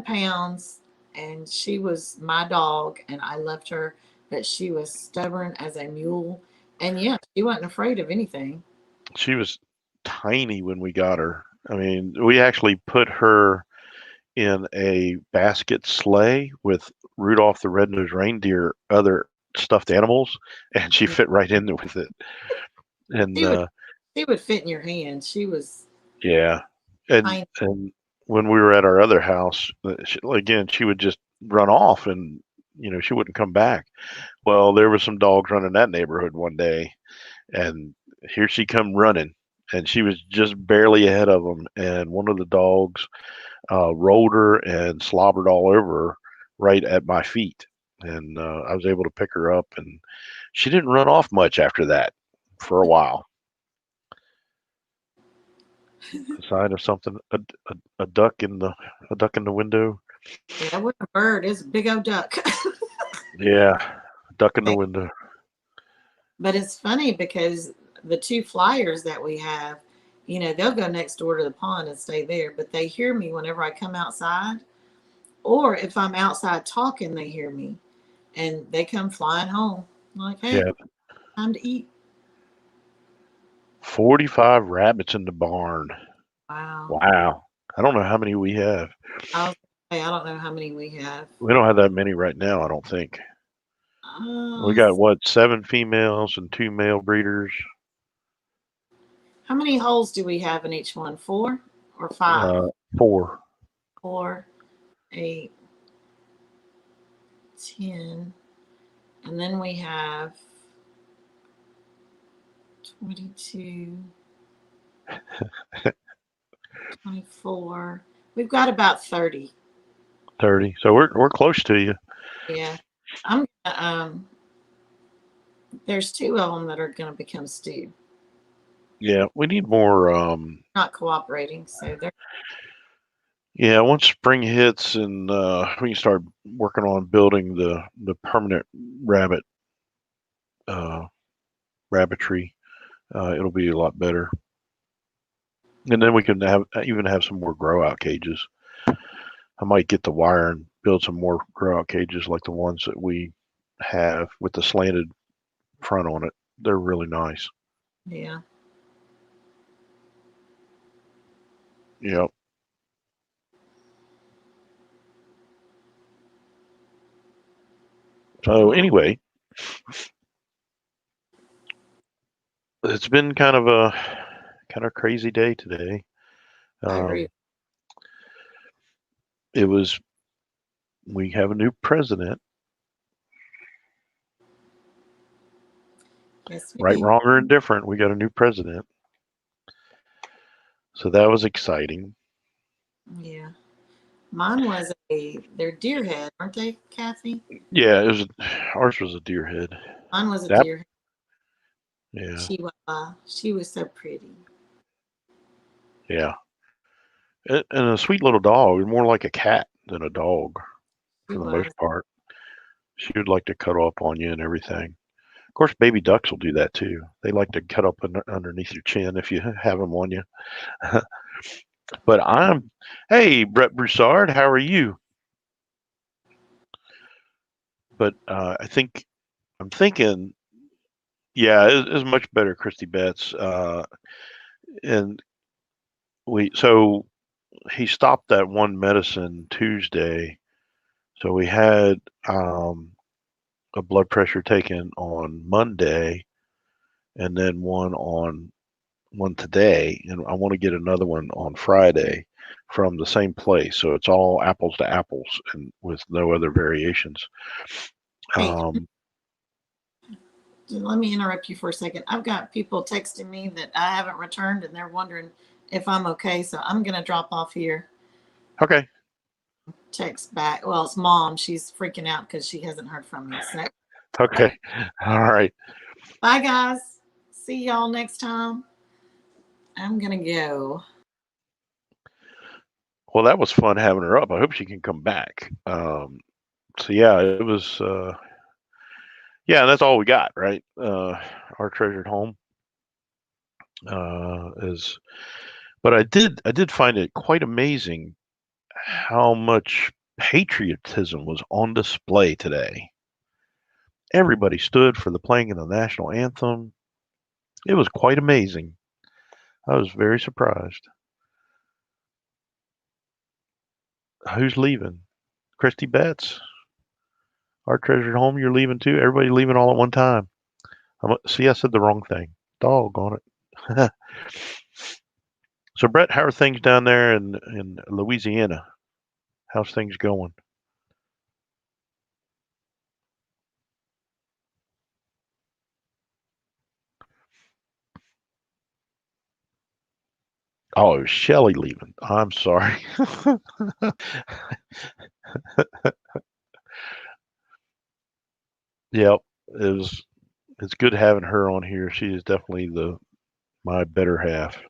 pounds and she was my dog and I loved her, but she was stubborn as a mule. And yeah, she wasn't afraid of anything. she was tiny when we got her. I mean, we actually put her in a basket sleigh with Rudolph the Red-Nosed Reindeer, other stuffed animals, and she fit right in with it. And She would she would fit in your hand. She was yeah, and tiny. when we were at our other house, again, she would just run off, and she wouldn't come back. Well, there was some dogs running that neighborhood one day, and here she come running, and she was just barely ahead of them, and one of the dogs rolled her and slobbered all over her right at my feet. And I was able to pick her up, and she didn't run off much after that for a while. A sign of something, a duck in the window. Yeah, it wasn't a bird, it's a big old duck. Yeah, a duck in the window. But it's funny because the two flyers that we have, they'll go next door to the pond and stay there, but they hear me whenever I come outside. Or if I'm outside talking, they hear me and they come flying home. I'm like, hey, Yeah, time to eat. 45 rabbits in the barn. Wow. Wow. I don't know how many we have. I was I don't know how many we have. We don't have that many right now, I don't think. We Uh, got what, 7 females and 2 male breeders. how many holes do we have in each one? Four or five? Uh, 4. 4, 8, 10. And then we have 22, 24. We've got about 30. 30. So we're close to you. Yeah. I'm there's 2 of them that are going to become stew. Yeah, we need more. Not cooperating, so they're Yeah, once spring hits and we can start working on building the permanent rabbit uh, rabbitry, it'll be a lot better. And then we can even have some more grow out cages. I might get the wire and build some more grow out cages like the ones that we have with the slanted front on it. They're really nice. yeah. Yep. So Oh, anyway, it's been kind of crazy day today. I agree. Um, it was we have a new president, Yes, we right, do. wrong, or indifferent. We got a new president, so that was exciting. Yeah. Mine was they're deer head, aren't they, Kathy? Yeah, it was. Ours was a deer head. Mine was a That deer head. yeah, She was so pretty. yeah, and a sweet little dog, more like a cat than a dog She for the most was. part. She would like to cuddle up on you and everything. Of course, baby ducks will do that too. They like to cut up underneath your chin if you have them on you. But hey, Brett Broussard, how are you? But I think I'm thinking, yeah, it's much better, Christy Betts. And so he stopped that one medicine Tuesday. So we had a blood pressure taken on Monday, and then one today, and I want to get another one on Friday from the same place. So it's all apples to apples and with no other variations. Hey, Um, let me interrupt you for a second. I've got people texting me that I haven't returned and they're wondering if I'm okay. So I'm going to drop off here. okay. Text back. Well, it's mom. She's freaking out because she hasn't heard from me. So Okay. All right. bye, guys. See y'all next time. I'm going to go. Well, that was fun having her up. I hope she can come back. So yeah, it was. Yeah, that's all we got, right? Our treasured home is. But I did find it quite amazing how much patriotism was on display today. Everybody stood for the playing of the national anthem. It was quite amazing. I was very surprised. Who's leaving? Christy Betts, our treasured home. You're leaving too. Everybody leaving all at one time. See, I said the wrong thing. Doggone it. So, Brett, how are things down there in Louisiana? How's things going? Oh, it was Shelly leaving. I'm sorry. Yep, it was. It's good having her on here. She is definitely the my better half.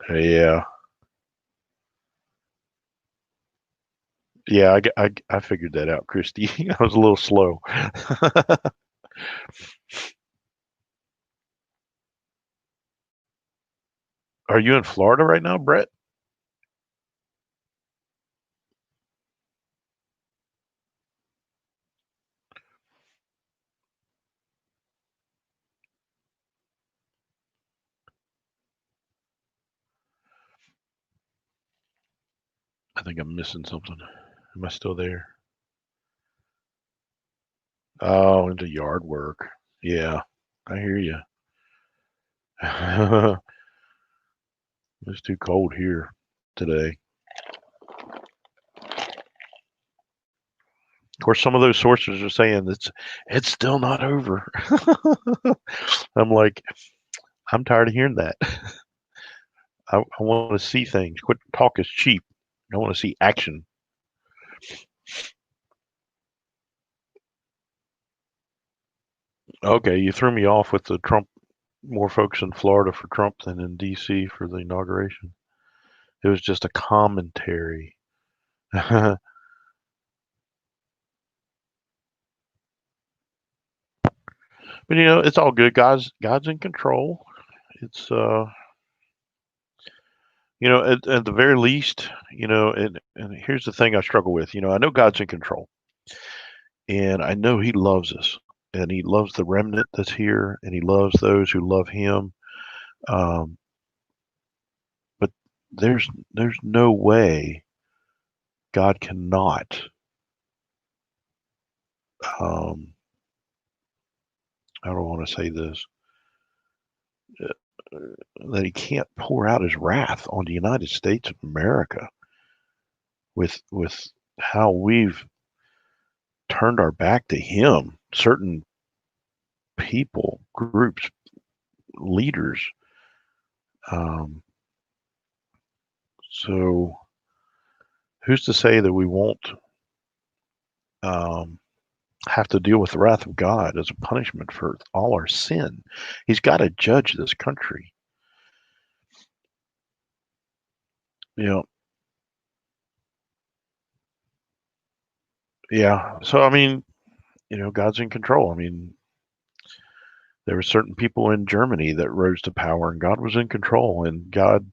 Yeah, yeah. I figured that out, Christy. I was a little slow. Are you in Florida right now, Brett? I think I'm missing something. Am I still there? Oh, into yard work. Yeah, I hear you. It's too cold here today. Of course, some of those sources are saying it's still not over. I'm like, I'm tired of hearing that. I want to see things. Quit talk is cheap. I want to see action. Okay, you threw me off with the Trump. More folks in Florida for Trump than in D.C. for the inauguration. It was just a commentary. But it's all good. God's in control. It's at the very least, and here's the thing I struggle with. I know God's in control, and I know He loves us, and He loves the remnant that's here, and He loves those who love Him. Um, but there's no way God cannot. Um, how do I want to say this? That He can't pour out His wrath on the United States of America with how we've turned our back to Him. Certain people, groups, leaders. Um, so who's to say that we won't um, have to deal with the wrath of God as a punishment for all our sin? He's got to judge this country. You know, yeah. So I mean, God's in control. I mean, there were certain people in Germany that rose to power, and God was in control, and God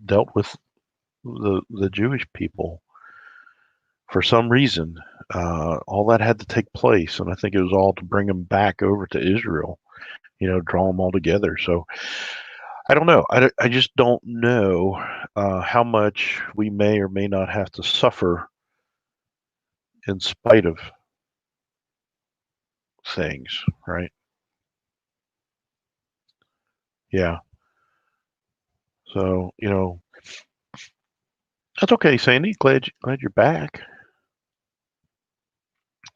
dealt with the Jewish people, for some reason, all that had to take place, and I think it was all to bring them back over to Israel. Draw them all together. So I don't know. I just don't know how much we may or may not have to suffer in spite of things, right? Yeah. So that's okay, Sandy. Glad you're back.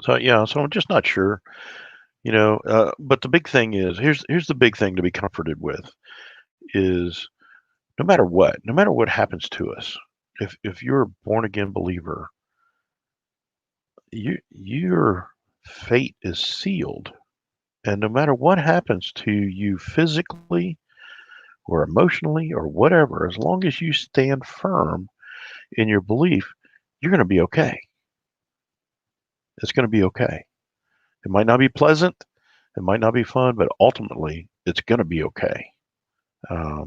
So yeah. So I'm just not sure. But the big thing is here's the big thing to be comforted with is no matter what happens to us, if you're a born again believer, your fate is sealed. And no matter what happens to you physically or emotionally or whatever, as long as you stand firm in your belief, you're going to be okay. It's going to be okay. It might not be pleasant, it might not be fun, but ultimately it's going to be okay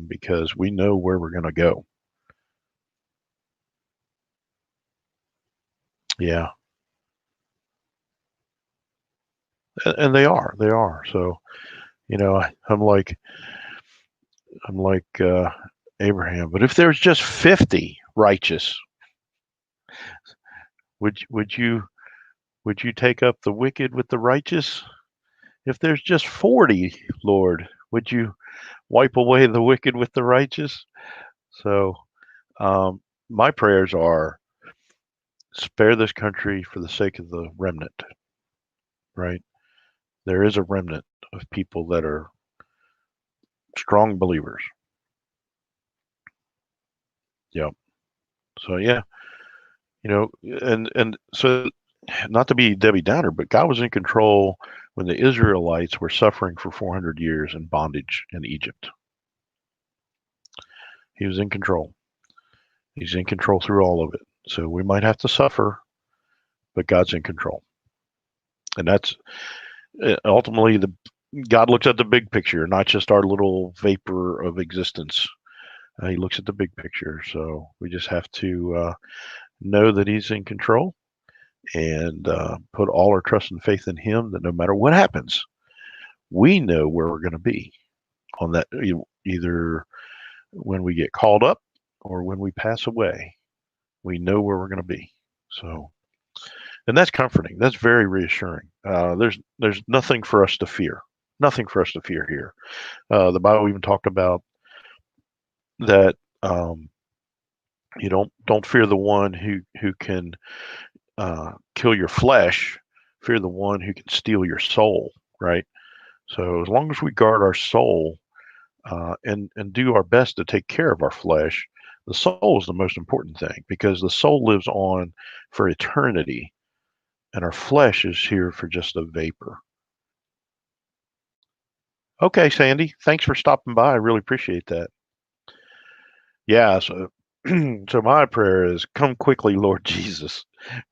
because we know where we're going to go. Yeah. And they are. So, I'm like Abraham. But if there's just 50 righteous, would you take up the wicked with the righteous? If there's just 40, Lord, would you wipe away the wicked with the righteous? So, my prayers are spare this country for the sake of the remnant, right? There is a remnant of people that are strong believers. Yeah. So yeah, and so not to be Debbie Downer, but God was in control when the Israelites were suffering for 400 years in bondage in Egypt. He was in control. He's in control through all of it. So we might have to suffer, but God's in control. And that's ultimately God looks at the big picture, not just our little vapor of existence. He looks at the big picture. So we just have to know that He's in control and put all our trust and faith in Him, that no matter what happens, we know where we're going to be on that, either when we get called up or when we pass away. We know where we're going to be. So, and that's comforting. That's very reassuring. There's nothing for us to fear. Nothing for us to fear here. The Bible even talked about that. You don't fear the one who can kill your flesh. Fear the one who can steal your soul. Right. So as long as we guard our soul and do our best to take care of our flesh, the soul is the most important thing because the soul lives on for eternity, and our flesh is here for just a vapor. Okay, Sandy, thanks for stopping by. I really appreciate that. Yeah, so so my prayer is come quickly, Lord Jesus,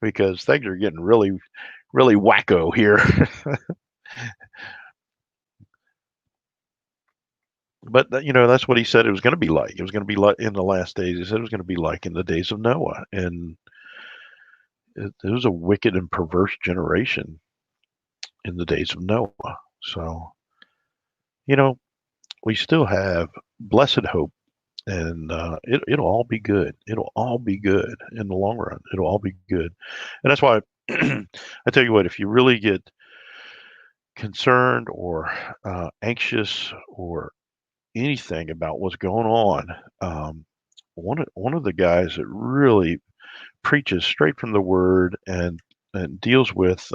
because things are getting really, really wacko here. But that's what he said it was going to be like. It was going to be like in the last days. He said it was going to be like in the days of Noah, and it was a wicked and perverse generation in the days of Noah. So you know we still have blessed hope, and it'll all be good. It'll all be good in the long run. It'll all be good, and that's why I tell you what. If you really get concerned or anxious or anything about what's going on, one of the guys that really preaches straight from the Word and deals with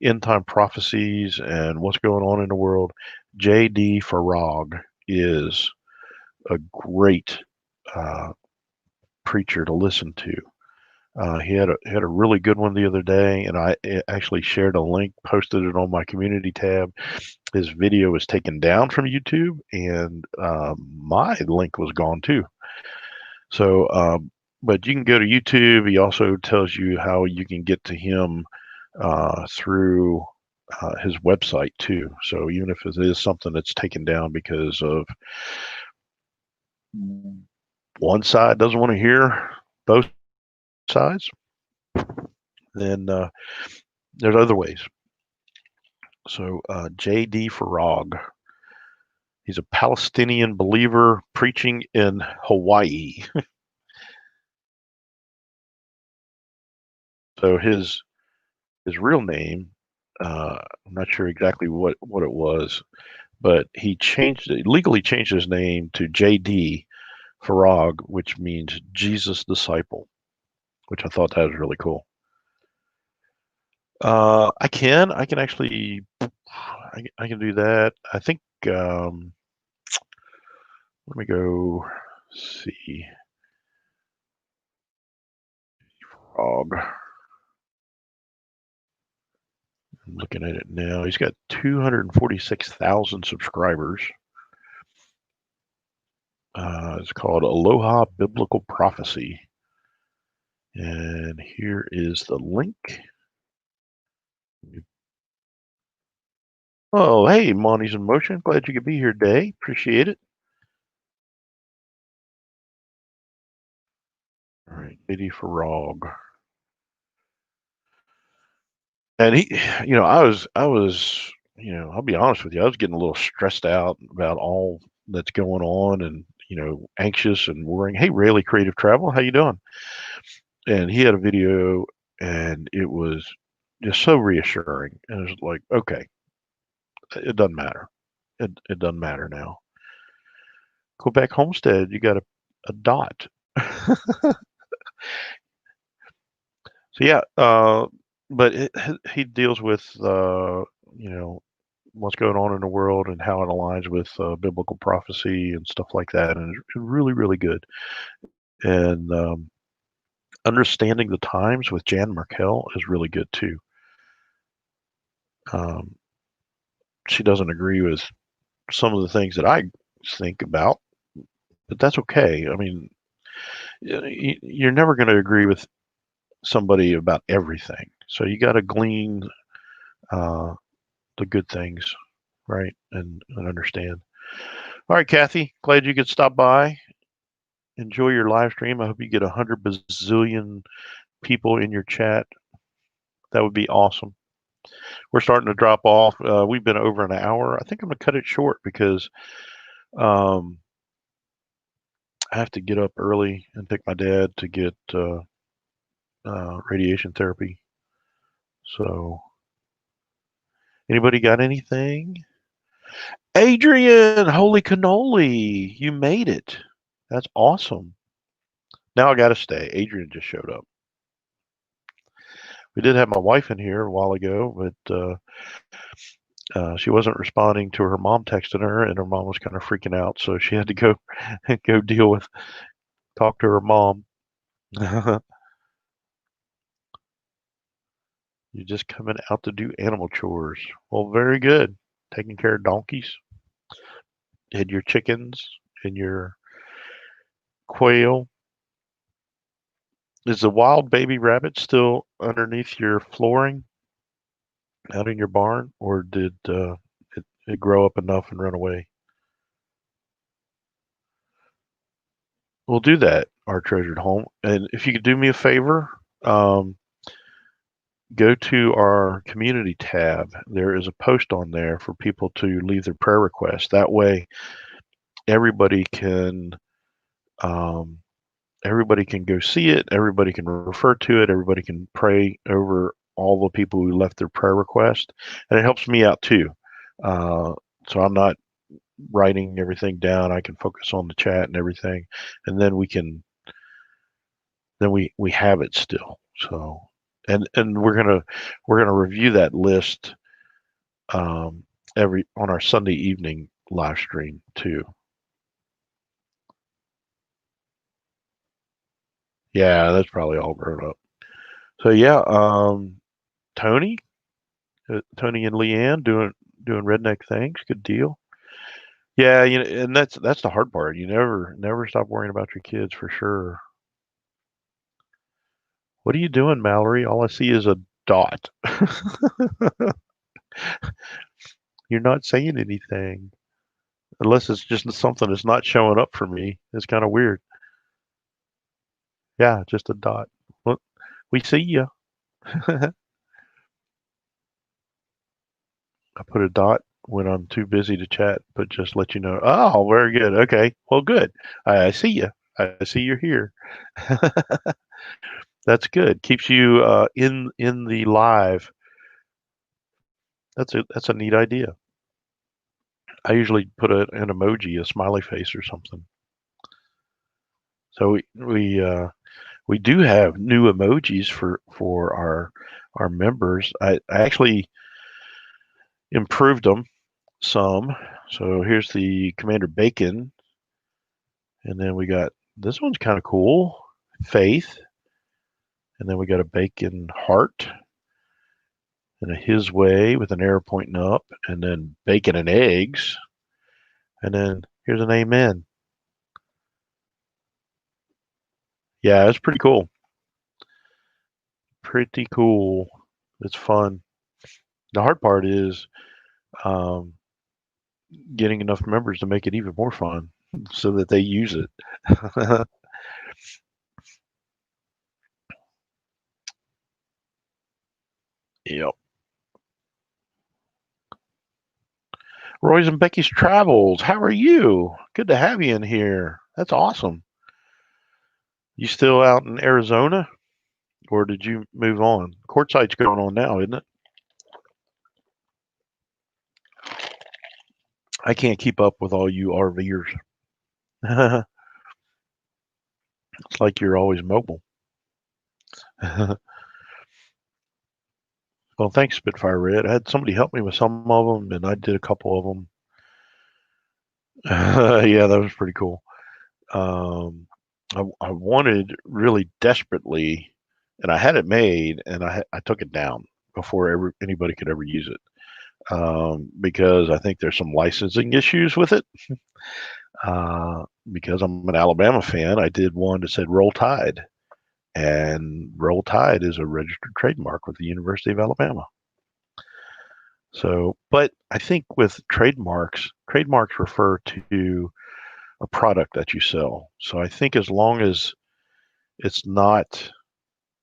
end time prophecies and what's going on in the world, J.D. Farag is a great uh, preacher to listen to. He had a really good one the other day, and I actually shared a link, posted it on my community tab. His video was taken down from YouTube, and my link was gone too. So, but you can go to YouTube. He also tells you how you can get to him through his website too. So even if it is something that's taken down because of one side doesn't want to hear both sides, then there's other ways. So J.D. Farag, he's a Palestinian believer preaching in Hawaii. So his real name, I'm not sure exactly what it was, but he legally changed his name to J.D. Farag, which means Jesus disciple, which I thought that was really cool. I can actually, I can do that. I think, let me go see. Frog. I'm looking at it now. He's got 246,000 subscribers. It's called Aloha Biblical Prophecy. And here is the link. Oh, hey, Monty's in motion. Glad you could be here today. Appreciate it. All right, J.D. Farag. And he, I was, I'll be honest with you, I was getting a little stressed out about all that's going on and, anxious and worrying. Hey, Rayleigh Creative Travel, how you doing? And he had a video and it was just so reassuring. And it was like, okay, it doesn't matter. It doesn't matter now. Quebec Homestead, you got a dot. So yeah, but he deals with what's going on in the world and how it aligns with biblical prophecy and stuff like that, and it's really really good. And understanding the times with Jan Markell is really good too. Um, she doesn't agree with some of the things that I think about, but that's okay. I mean, you're never going to agree with somebody about everything, so you got to glean uh, the good things, right, and understand. All right, Kathy, glad you could stop by. Enjoy your live stream. I hope you get 100 bazillion people in your chat. That would be awesome. We're starting to drop off. We've been over an hour. I think I'm going to cut it short because um, I have to get up early and pick my dad to get radiation therapy. So, anybody got anything? Adrian, holy cannoli, you made it. That's awesome. Now I got to stay. Adrian just showed up. We did have my wife in here a while ago, but she wasn't responding to her mom texting her, and her mom was kind of freaking out, so she had to go talk to her mom. You're just coming out to do animal chores. Well, very good. Taking care of donkeys and your chickens and your quail. Is the wild baby rabbit still underneath your flooring out in your barn, or did it grow up enough and run away? We'll do that, our treasured home. And if you could do me a favor, um, go to our community tab. There is a post on there for people to leave their prayer requests. That way, everybody can um, everybody can go see it. Everybody can refer to it. Everybody can pray over all the people who left their prayer request, and it helps me out too. So I'm not writing everything down. I can focus on the chat and everything, and then we have it still. So and we're gonna review that list every on our Sunday evening live stream too. Yeah, that's probably all grown up. So yeah, Tony, Tony and Leanne doing redneck things. Good deal. Yeah, and that's the hard part. You never stop worrying about your kids for sure. What are you doing, Mallory? All I see is a dot. You're not saying anything unless it's just something that's not showing up for me. It's kind of weird. Yeah, just a dot. Well, we see you. I put a dot when I'm too busy to chat, but just let you know. Oh, very good. Okay. Well, good. I see you. I see you're here. That's good. Keeps you in the live. That's a neat idea. I usually put an emoji, a smiley face or something. So we do have new emojis for our members. I actually improved them some. So here's the Commander Bacon, and then we got this one's kind of cool, Faith, and then we got a Bacon heart and a His Way with an arrow pointing up, and then Bacon and eggs, and then here's an Amen. Yeah, it's pretty cool. Pretty cool. It's fun. The hard part is um, getting enough members to make it even more fun so that they use it. Yep. Roy's and Becky's Travels. How are you? Good to have you in here. That's awesome. You still out in Arizona or did you move on? Courtside's going on now, isn't it? I can't keep up with all you RVers. It's like you're always mobile. Well, thanks, Spitfire Red. I had somebody help me with some of them, and I did a couple of them. Yeah, that was pretty cool. I wanted really desperately, and I had it made, and I took it down before anybody could ever use it because I think there's some licensing issues with it. Because I'm an Alabama fan, I did one that said "Roll Tide," and "Roll Tide" is a registered trademark with the University of Alabama. So, but I think with trademarks refer to a product that you sell. So I think as long as it's not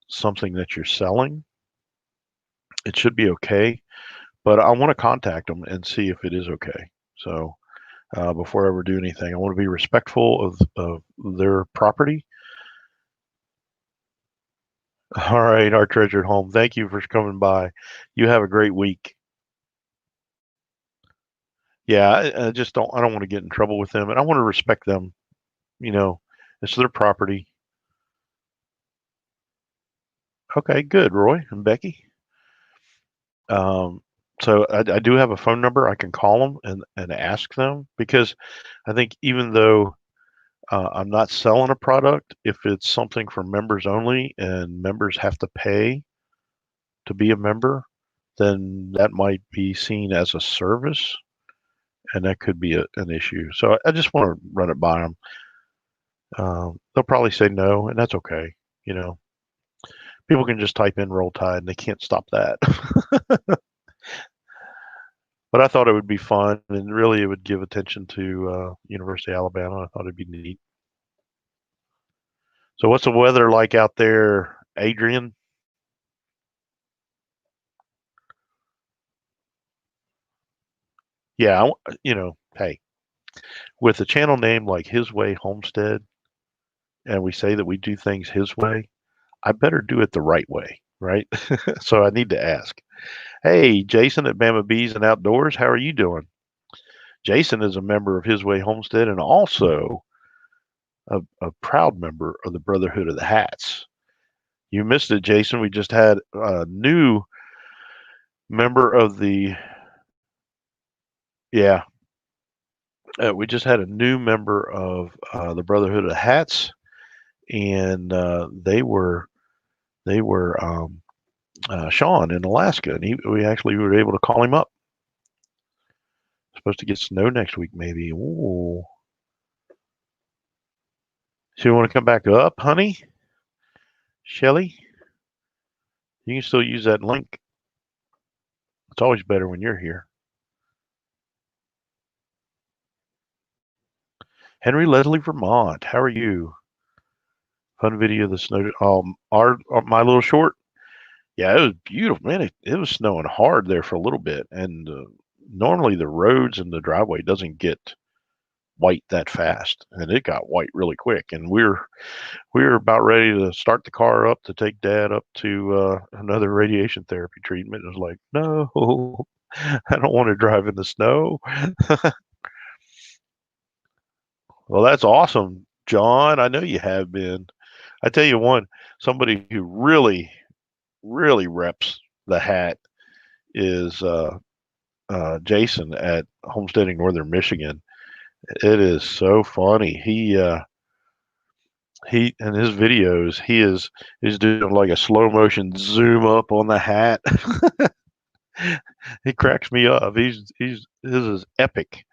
something that you're selling, it should be okay. But I want to contact them and see if it is okay. So before I ever do anything, I want to be respectful of their property. All right, our treasured home. Thank you for coming by. You have a great week. Yeah, I just don't. I don't want to get in trouble with them, and I want to respect them. You know, it's their property. Okay, good, Roy and Becky. Um, so I do have a phone number. I can call them and ask them because I think even though I'm not selling a product, if it's something for members only and members have to pay to be a member, then that might be seen as a service, and that could be an issue. So I just want to run it by them. They'll probably say no, and that's okay. You know, people can just type in "Roll Tide" and they can't stop that. But I thought it would be fun, and really it would give attention to University of Alabama. I thought it'd be neat. So, what's the weather like out there, Adrian? Yeah, hey, with a channel name like His Way Homestead, and we say that we do things His way, I better do it the right way, right? So, I need to ask. Hey, Jason at Bama Bees and Outdoors, how are you doing? Jason is a member of His Way Homestead and also a proud member of the Brotherhood of the Hats. You missed it, Jason. We just had a new member of the yeah. We just had a new member of the Brotherhood of Hats, and they were Sean in Alaska, and we actually were able to call him up. Supposed to get snow next week, maybe. Ooh. So you want to come back up, honey? Shelly? You can still use that link. It's always better when you're here. Henry Leslie, Vermont. How are you? Fun video of the snow. Our my little short. Yeah, it was beautiful, man. It was snowing hard there for a little bit, and normally the roads and the driveway doesn't get white that fast, and it got white really quick. And we were about ready to start the car up to take Dad up to another radiation therapy treatment. It was like, no, I don't want to drive in the snow. Well, that's awesome, John. I know you have been. I tell you one, somebody who really reps the hat is Jason at Homesteading Northern Michigan. It is so funny. He in his videos he's doing like a slow motion zoom up on the hat. He cracks me up. He's His is epic.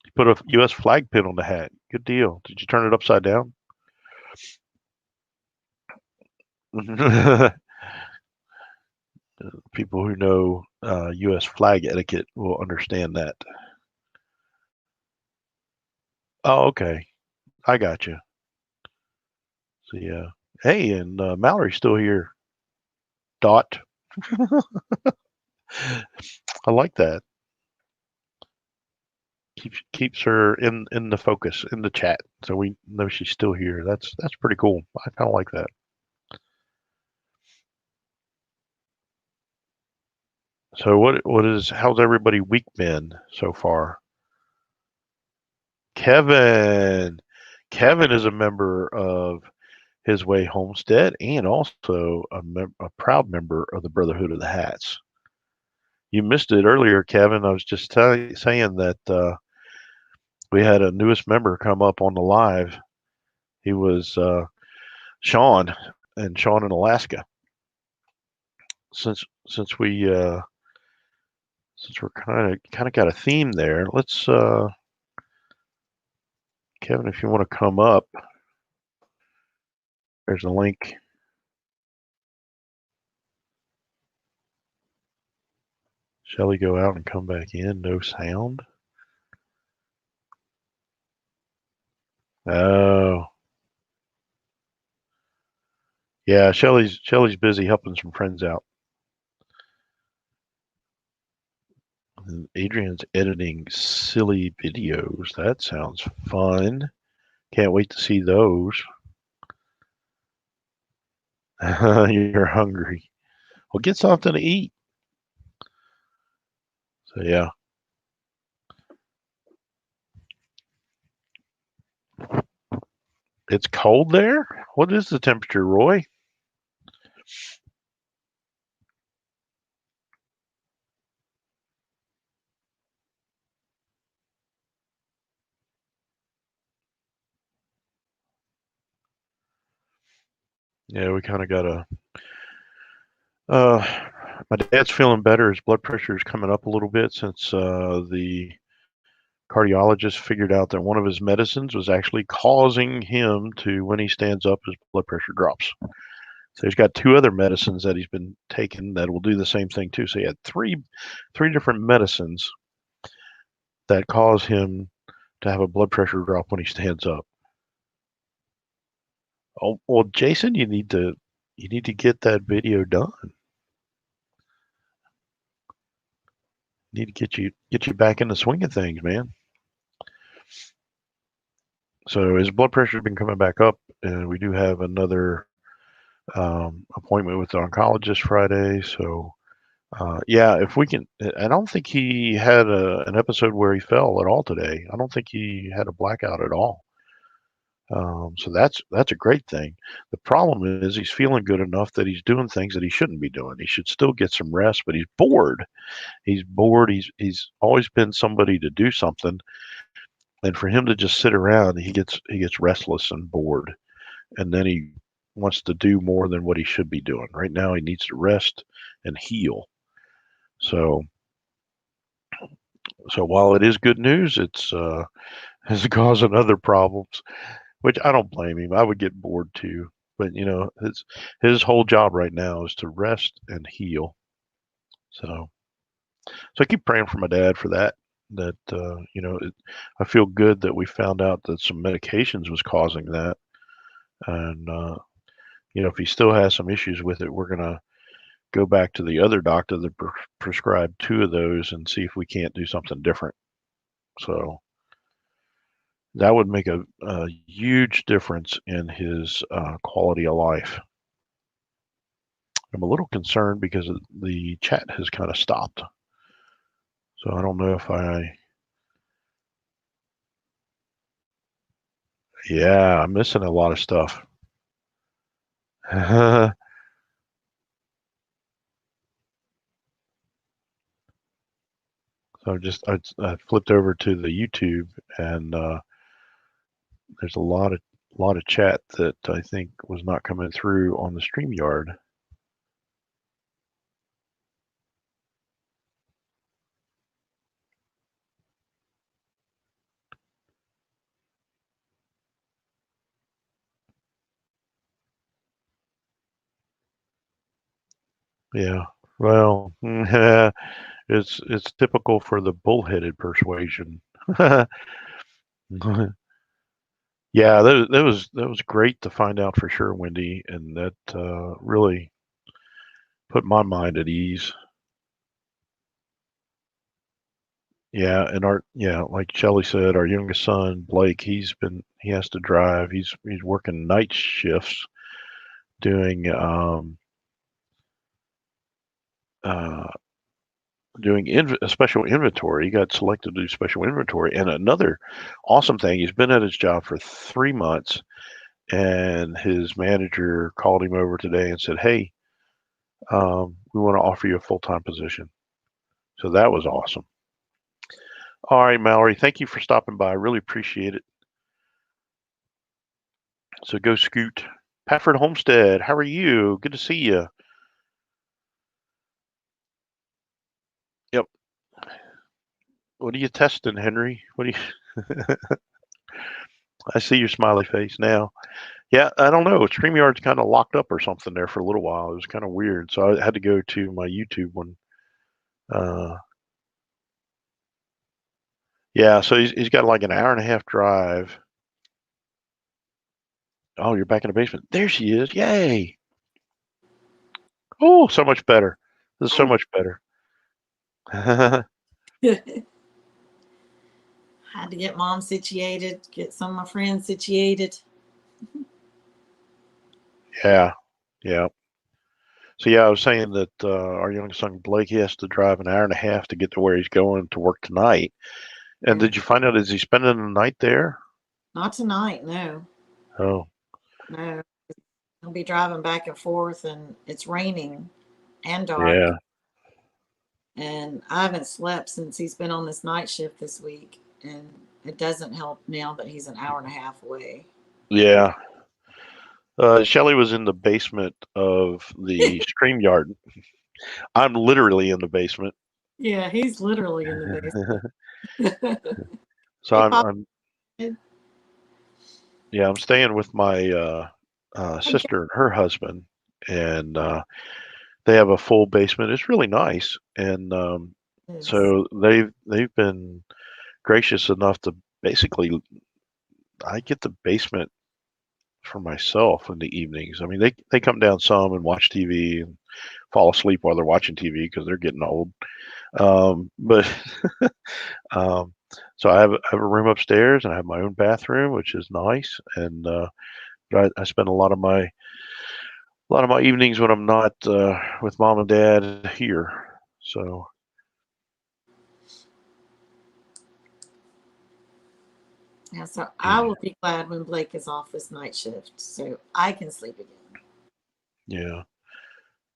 He put a U.S. flag pin on the hat. Good deal. Did you turn it upside down? People who know U.S. flag etiquette will understand that. Oh, okay. I got you. So yeah. Hey, and Mallory's still here. Dot. I like that. Keeps her in the focus in the chat, so we know she's still here. That's pretty cool. I kind of like that. So how's everybody week been so far? Kevin. Kevin is a member of His Way Homestead and also a proud member of the Brotherhood of the Hats. You missed it earlier, Kevin. I was just saying that we had a newest member come up on the live. He was Sean, and Sean in Alaska. Since since we since we're kind of got a theme there, let's Kevin, if you want to come up, there's a link. Shall we go out and come back in? No sound. Oh, yeah. Shelly's busy helping some friends out. And Adrian's editing silly videos. That sounds fun. Can't wait to see those. You're hungry. Well, get something to eat. So yeah. It's cold there? What is the temperature, Roy? Yeah, we kind of got a. My dad's feeling better. His blood pressure is coming up a little bit since the cardiologist figured out that one of his medicines was actually causing him to, when he stands up, his blood pressure drops. So he's got two other medicines that he's been taking that will do the same thing too. So he had three different medicines that cause him to have a blood pressure drop when he stands up. Oh well, Jason, you need to get that video done. You need to get you back in the swing of things, man. So his blood pressure has been coming back up, and we do have another appointment with the oncologist Friday. So yeah, if we can, I don't think he had an episode where he fell at all today. I don't think he had a blackout at all. So that's a great thing. The problem is he's feeling good enough that he's doing things that he shouldn't be doing. He should still get some rest, but he's bored. He's bored. He's always been somebody to do something, and for him to just sit around, he gets restless and bored, and then he wants to do more than what he should be doing. Right now, he needs to rest and heal. So while it is good news, it's causing other problems, which I don't blame him. I would get bored too. But his whole job right now is to rest and heal. So I keep praying for my dad for that. That I feel good that we found out that some medications was causing that. And if he still has some issues with it, we're gonna go back to the other doctor that prescribed 2 of those and see if we can't do something different. So that would make a huge difference in his quality of life. I'm a little concerned because the chat has kind of stopped. So I don't know if yeah, I'm missing a lot of stuff. So I flipped over to the YouTube, and there's a lot of chat that I think was not coming through on the StreamYard. Yeah, well, it's typical for the bullheaded persuasion. Yeah, that was great to find out for sure, Wendy, and that really put my mind at ease. Yeah, and like Shelley said, our youngest son Blake, he has to drive. He's working night shifts doing uh, a special inventory. He got selected to do special inventory. And another awesome thing, he's been at his job for 3 months, and his manager called him over today and said, "Hey, we want to offer you a full-time position." So that was awesome. All right, Mallory, thank you for stopping by. I really appreciate it. So go Scoot. Pafford Homestead, how are you? Good to see you. Yep. What are you testing, Henry? What are you? I see your smiley face now. Yeah, I don't know. StreamYard's kind of locked up or something there for a little while. It was kind of weird. So I had to go to my YouTube one. Yeah, so he's got like an hour and a half drive. Oh, you're back in the basement. There she is. Yay. Oh, so much better. This is so much better. Had to get mom situated, get some of my friends situated. Yeah. Yeah. So yeah, I was saying that our youngest son Blake, he has to drive an hour and a half to get to where he's going to work tonight. And Yeah. did you find out, is he spending the night there? Not tonight, no. Oh, No. I'll be driving back and forth, and it's raining and dark. yeah. And I haven't slept since he's been on this night shift this week. And it doesn't help now that he's an hour and a half away. Yeah. Shelly was in the basement of the StreamYard. I'm literally in the basement. Yeah, he's literally in the basement. So Hey, Pop. I'm yeah, I'm staying with my sister and her husband, and they have a full basement. It's really nice, and Yes. so they've been gracious enough to basically I get the basement for myself in the evenings. I mean, they come down some and watch TV and fall asleep while they're watching TV because they're getting old. But um, so I have a room upstairs, and I have my own bathroom, which is nice. And but I spend a lot of my evenings when I'm not with mom and dad here. So Yeah, so I yeah, will be glad when Blake is off this night shift so I can sleep again. yeah.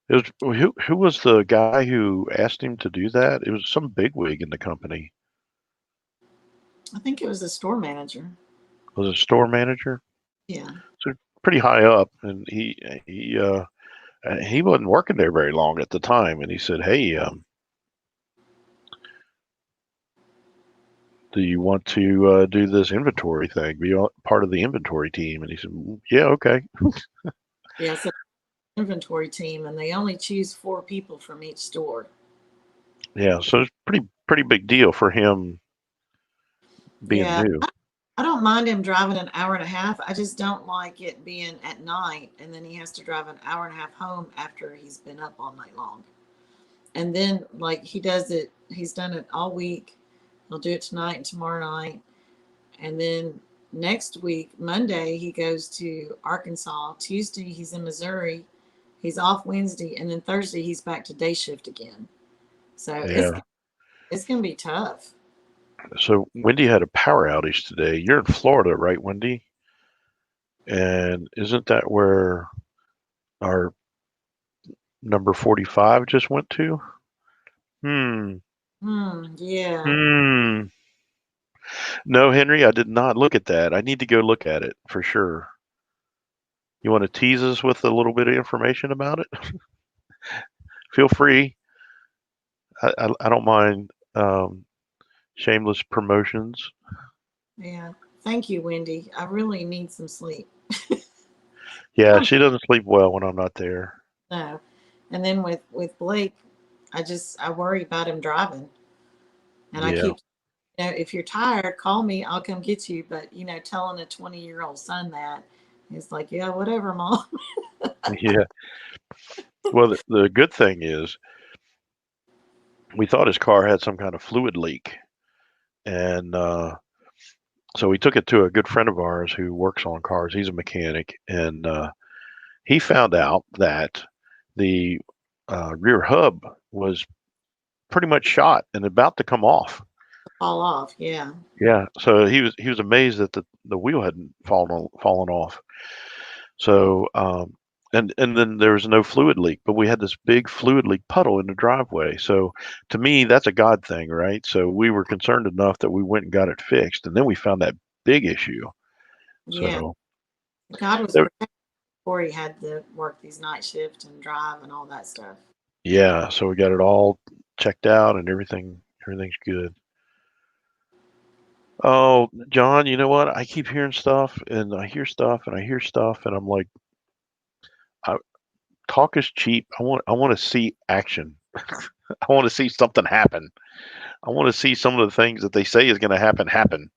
It was who was the guy who asked him to do that? It was some bigwig in the company. I think it was a store manager. Was it a store manager? Yeah. So pretty high up, and he wasn't working there very long at the time, and he said, "Hey, do you want to do this inventory thing? Be part of the inventory team?" And he said, "Yeah, okay." Yeah, so inventory team, and they only choose 4 people from each store. Yeah, so it's pretty big deal for him being Yeah, new. I don't mind him driving an hour and a half. I just don't like it being at night and then he has to drive an hour and a half home after he's been up all night long. And then like he's done it all week. He'll do it tonight and tomorrow night. And then next week, Monday, he goes to Arkansas. Tuesday, he's in Missouri. He's off Wednesday, and then Thursday he's back to day shift again. So Yeah. it's gonna be tough. So Wendy had a power outage today. You're in Florida, right, Wendy? And isn't that where our number 45 just went to? Hmm. Yeah. Hmm. No, Henry, I did not look at that. I need to go look at it for sure. You want to tease us with a little bit of information about it? Feel free. I don't mind shameless promotions. Yeah. Thank you, Wendy. I really need some sleep. Yeah, Um, she doesn't sleep well when I'm not there. no. And then with Blake, I worry about him driving, and I Yeah, keep if you're tired, call me. I'll come get you. But telling a 20-year-old son that, it's like, yeah, whatever, mom. yeah. Well, the good thing is we thought his car had some kind of fluid leak, and so we took it to a good friend of ours who works on cars. He's a mechanic, and he found out that the rear hub was pretty much shot and about to come off. Fall off. Yeah. Yeah, so he was amazed that the wheel hadn't fallen off. So and then there was no fluid leak, but we had this big fluid leak puddle in the driveway. So to me, that's a God thing, right? So we were concerned enough that we went and got it fixed, and then we found that big issue. Yeah. So God was there, protecting before he had to work these night shifts and drive and all that stuff. yeah, so we got it all checked out and everything's good. Oh, John, you know what? I keep hearing stuff and I hear stuff and I hear stuff and I'm like, I, talk is cheap. I want to see action. I want to see something happen. I want to see some of the things that they say is going to happen.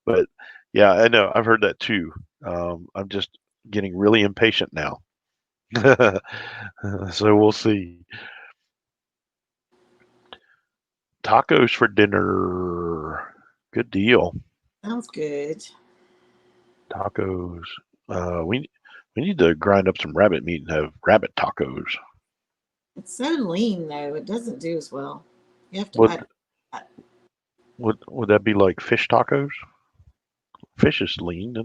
But yeah, I know I've heard that too. I'm just getting really impatient now. So we'll see. Tacos for dinner. Good deal. Sounds good. Tacos. We need to grind up some rabbit meat and have rabbit tacos. It's so lean though; it doesn't do as well. You have to Would add fat. would that be like fish tacos? Fish is lean.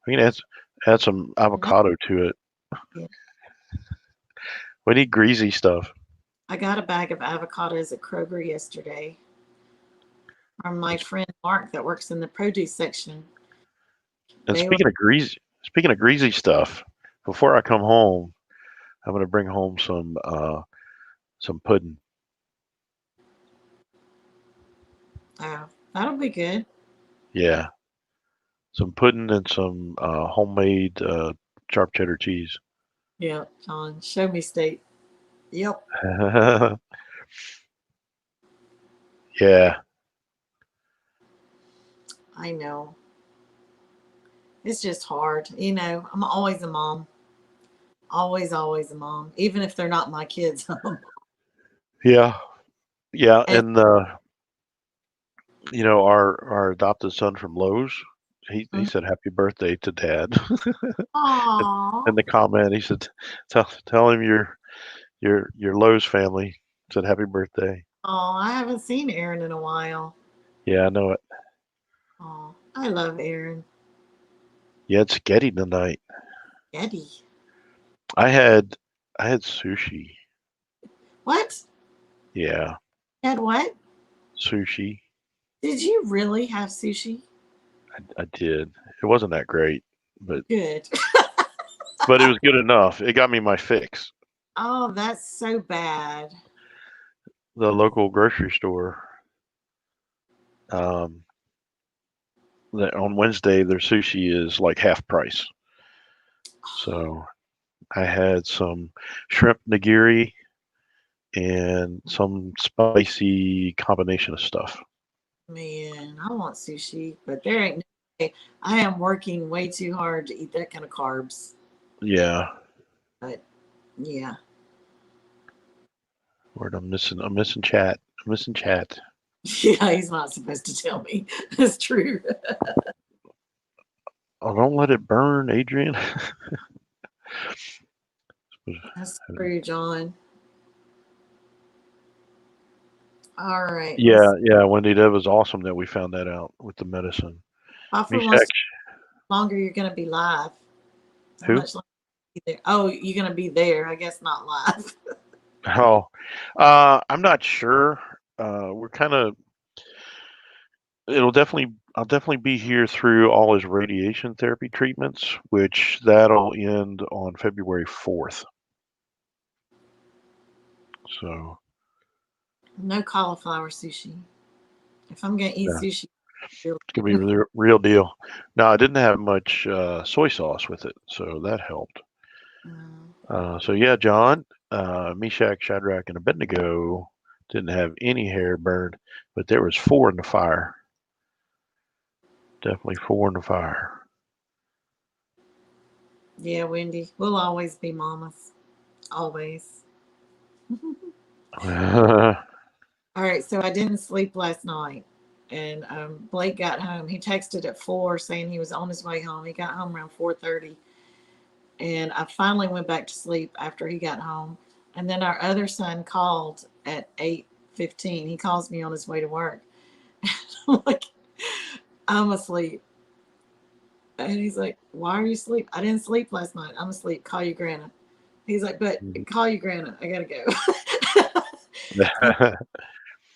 We can add some No, avocado to it. yeah. We need greasy stuff. I got a bag of avocados at Kroger yesterday from my friend Mark that works in the produce section. And They were speaking of greasy stuff, before I come home, I'm gonna bring home some pudding. oh, that'll be good. Yeah, some pudding and some homemade sharp cheddar cheese. Yep, John, show me state. Yep, Yeah, I know. It's just hard. I'm always a mom. Always a mom. Even if they're not my kids. yeah, yeah. And And our adopted son from Lowe's, he said happy birthday to Dad. In aw, the comment, he said, tell him your Lowe's family said happy birthday. oh, I haven't seen Aaron in a while. Yeah, I know it. Oh, I love Aaron. You had spaghetti tonight. Eddie. I had I had sushi. What? Yeah, Had what? sushi. Did you really have sushi? I did. It wasn't that great, but Good. it was good enough. It got me my fix. Oh, that's so bad. The local grocery store. Um, on Wednesday, their sushi is like half price. So I had some shrimp nigiri and some spicy combination of stuff. Man, I want sushi, but there ain't no way. I am working way too hard to eat that kind of carbs. Yeah. But yeah. Word, I'm missing chat. I'm missing chat. Yeah, he's not supposed to tell me. That's true. Oh, don't let it burn, Adrian. That's true, John. All right. Yeah, yeah, Wendy, that was awesome that we found that out with the medicine. Offer wants Meshach, to know how longer you're going to be live. How who? much longer are you there? Oh, you're going to be there. I guess not live. Oh, I'm not sure. We're kind of. I'll definitely be here through all his radiation therapy treatments, which that'll end on February 4th. So, No cauliflower sushi. If I'm going to eat yeah, sushi, really. it's gonna be the real deal. Now, I didn't have much soy sauce with it, so that helped. So yeah, John, Meshach, Shadrach, and Abednego didn't have any hair burned, but there was 4 in the fire. Definitely 4 in the fire. Yeah, Wendy. We'll always be mamas. Always. All right, so I didn't sleep last night, and Blake got home. He texted at 4 saying he was on his way home. He got home around 4:30, and I finally went back to sleep after he got home. And then our other son called at 8:15. He calls me on his way to work. I'm like, I'm asleep, and he's like, "Why are you asleep? I didn't sleep last night. I'm asleep. Call you Grandma." He's like, "But call you Grandma. I gotta go."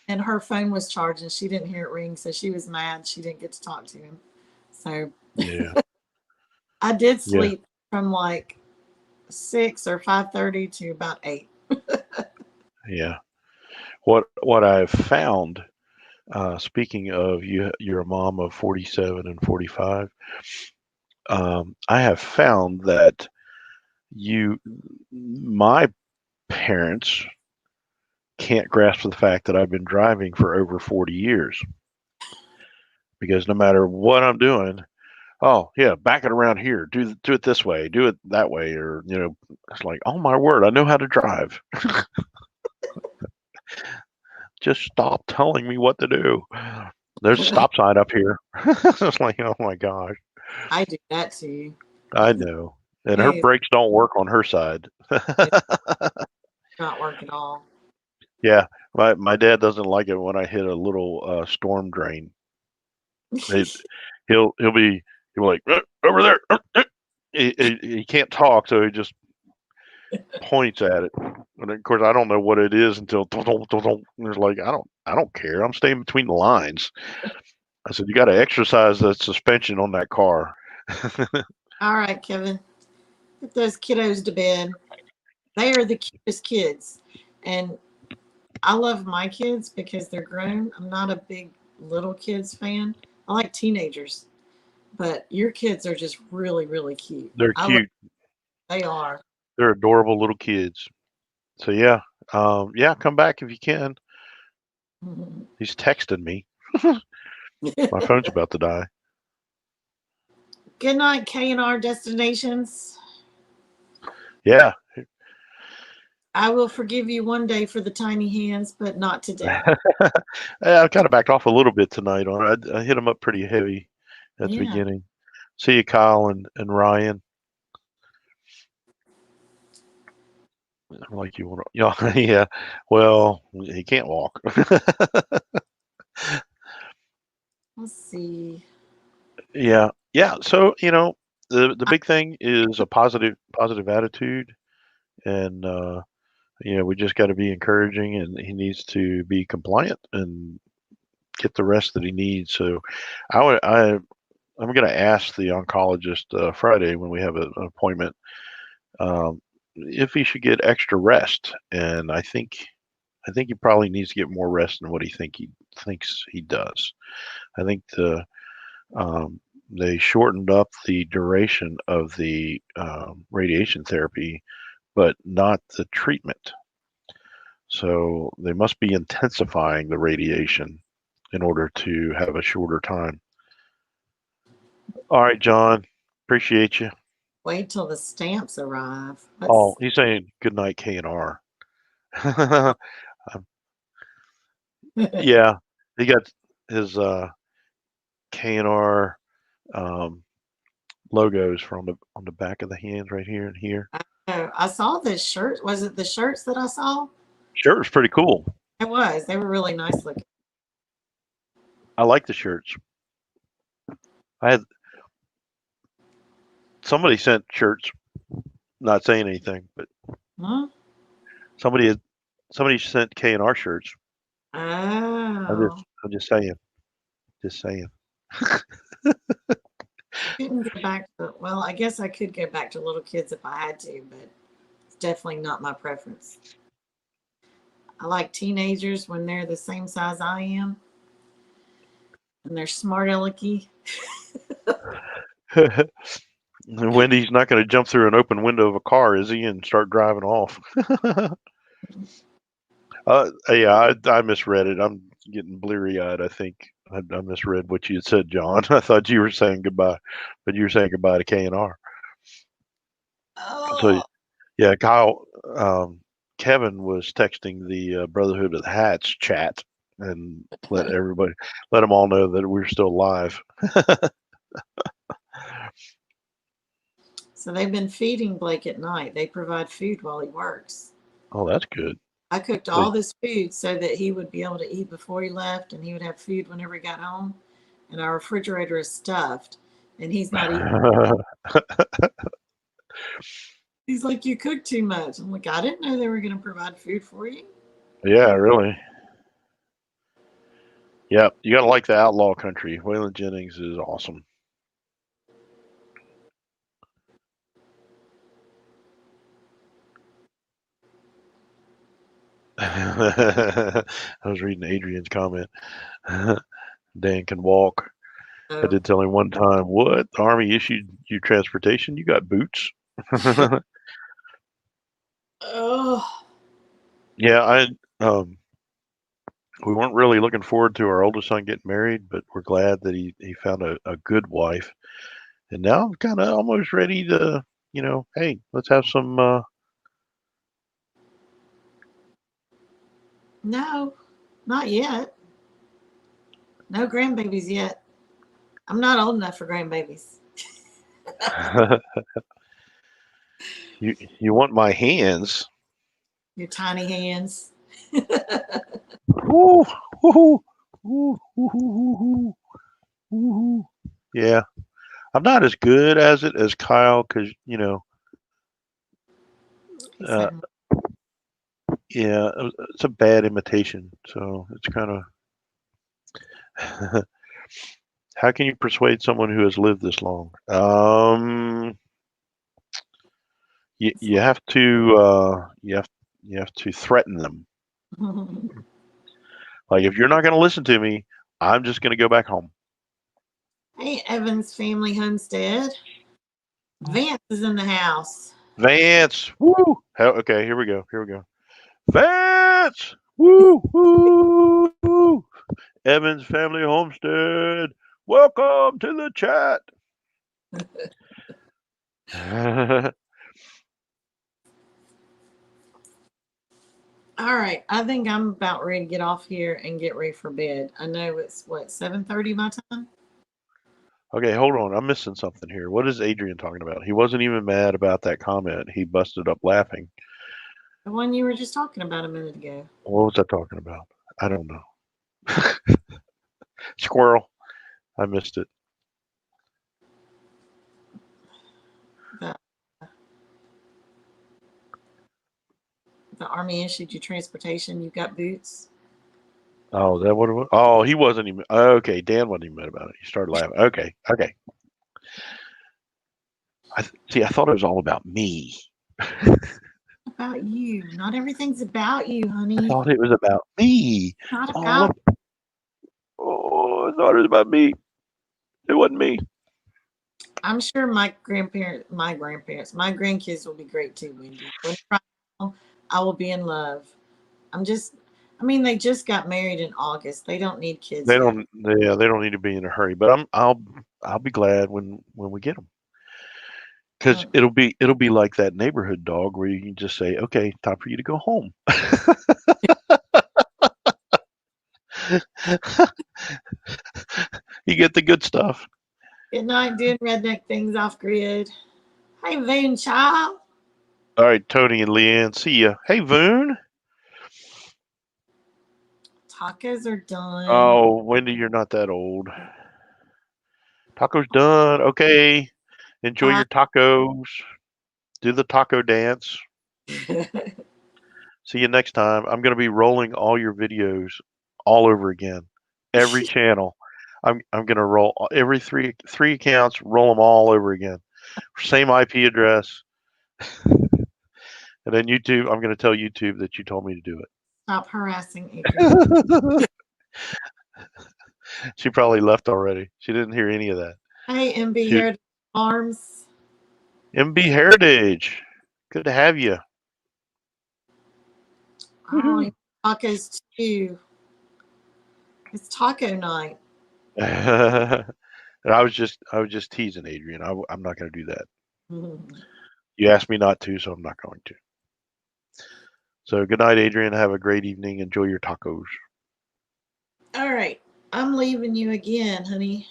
And her phone was charging. She didn't hear it ring, so she was mad. She didn't get to talk to him. So Yeah, I did yeah, sleep from like 6 or 5:30 to about 8. yeah. What I've found, speaking of you're a mom of 47 and 45. I have found that my parents can't grasp the fact that I've been driving for over 40 years because no matter what I'm doing, oh yeah, back it around here, do it this way, do it that way, or it's like, oh my word, I know how to drive. Just stop telling me what to do. There's a stop sign up here. It's like, oh my gosh, I do that too. I know. And her Hey, brakes don't work on her side. it's not work at all. Yeah, my dad doesn't like it when I hit a little storm drain. He, he'll be like over there. He can't talk, so he just points at it. And of course, I don't know what it is until there's like I don't care. I'm staying between the lines. I said you got to exercise that suspension on that car. All right, Kevin, put those kiddos to bed. They are the cutest kids. And I love my kids because they're grown. I'm not a big little kids fan. I like teenagers, but your kids are just really, really cute. They're I love. cute. They are. They're adorable little kids. So yeah, yeah, come back if you can. He's texting me. My phone's about to die. Good night, K&R Destinations. Yeah. I will forgive you one day for the tiny hands, but not today. Yeah, I kind of backed off a little bit tonight on it. I hit him up pretty heavy at the Yeah. beginning. See you, Kyle and Ryan. I'm like you want to, yeah. Well, he can't walk. Let's see. Yeah, yeah. So the big thing is a positive attitude, and we just got to be encouraging, and he needs to be compliant and get the rest that he needs. So, I'm going to ask the oncologist Friday when we have an appointment if he should get extra rest, and I think he probably needs to get more rest than what he thinks he does. I think um, they shortened up the duration of the radiation therapy, but not the treatment. So they must be intensifying the radiation. in order to have a shorter time. All right, John. Appreciate you. Wait till the stamps arrive. Oh, he's saying good night, K&R. Yeah, he got his K&R um, logos from on the back of the hands right here and here. Oh, I saw this shirt. Was it the shirts that I saw? Shirt was pretty cool. It was. They were really nice looking. I like the shirts. I had somebody sent shirts, not saying anything, but Huh? somebody sent K&R shirts. Oh. I'm just saying, just saying. I couldn't go back to, well, I guess I could go back to little kids if I had to, but it's definitely not my preference. I like teenagers when they're the same size I am and they're smart alecky. Wendy's not going to jump through an open window of a car, is he, and start driving off? Yeah, I misread it. I'm getting bleary eyed. I think I misread what you had said, John. I thought you were saying goodbye, but you were saying goodbye to K&R. So Oh. yeah, Kyle, Kevin was texting the Brotherhood of the Hats chat and let them all know that we're still live. So they've been feeding Blake at night. They provide food while he works. Oh, that's good. I cooked So, all this food so that he would be able to eat before he left and he would have food whenever he got home. And our refrigerator is stuffed and he's not eating. He's like, you cook too much. I'm like, I didn't know they were going to provide food for you. yeah, really. Yeah, you got to like the outlaw country. Waylon Jennings is awesome. I was reading Adrian's comment. Dan can walk. I So, did tell him one time, "What? The Army issued you transportation? You got boots?" oh, Yeah, we weren't really looking forward to our oldest son getting married, but we're glad that he found a good wife. And now I'm kind of almost ready to, hey, let's have some. no, not yet. No grandbabies yet. I'm not old enough for grandbabies. You want my hands? Your tiny hands. Woo, woo, woo, woo, woo, woo, woo. Yeah, I'm not as good as it as Kyle because He's uh, having, yeah, it's a bad imitation. So it's kind of how can you persuade someone who has lived this long? You have to you have to threaten them. Like if you're not going to listen to me, I'm just going to go back home. hey, Evans Family Homestead. Vance is in the house. Vance, woo! Okay, here we go. Here we go. Vance, woo, woo, woo. Evans Family Homestead. Welcome to the chat. All right, I think I'm about ready to get off here and get ready for bed. I know it's what 7:30 my time. Okay, hold on. I'm missing something here. What is Adrian talking about? He wasn't even mad about that comment. He busted up laughing. The one you were just talking about a minute ago. What was I talking about? I don't know. Squirrel. I missed it. The, the Army issued you transportation. You got boots. Oh, that what it was? Oh, he wasn't even. Okay, Dan wasn't even mad about it. He started laughing. Okay, okay. See. I thought it was all about me. About you. Not everything's about you, I honey. thought it was about me. Not All about. of. Oh, I thought it was about me. It wasn't me. I'm sure my grandkids will be great too, Wendy. Whenever I will be in love. I'm just I mean, they just got married in August. They don't need kids They yet. don't. Yeah, they don't need to be in a hurry. But I'll be glad when we get them, because Mm. it'll be like that neighborhood dog where you can just say, okay, time for you to go home. You get the good stuff. Good night, doing redneck things off grid. Hey, Voon Child. All right, Tony and Leanne, see ya. Hey, Voon. Tacos are done. Oh, Wendy, you're not that old. Taco's done. Okay, enjoy Bye. your tacos. Do the taco dance. See you next time. I'm going to be rolling all your videos all over again. Every channel. I'm going to roll every three accounts, roll them all over again. Same IP address. And then YouTube, I'm going to tell YouTube that you told me to do Stop harassing Adrian. it. She probably left already. She didn't hear any of that. Hey, MB She, Heritage Farms. MB Heritage. Good to have you. Oh, tacos too. It's taco night. And I was just teasing Adrian. I'm not going to do that. You asked me not to, so I'm not going to. So good night, Adrian. Have a great evening. Enjoy your tacos. All right. I'm leaving you again, honey.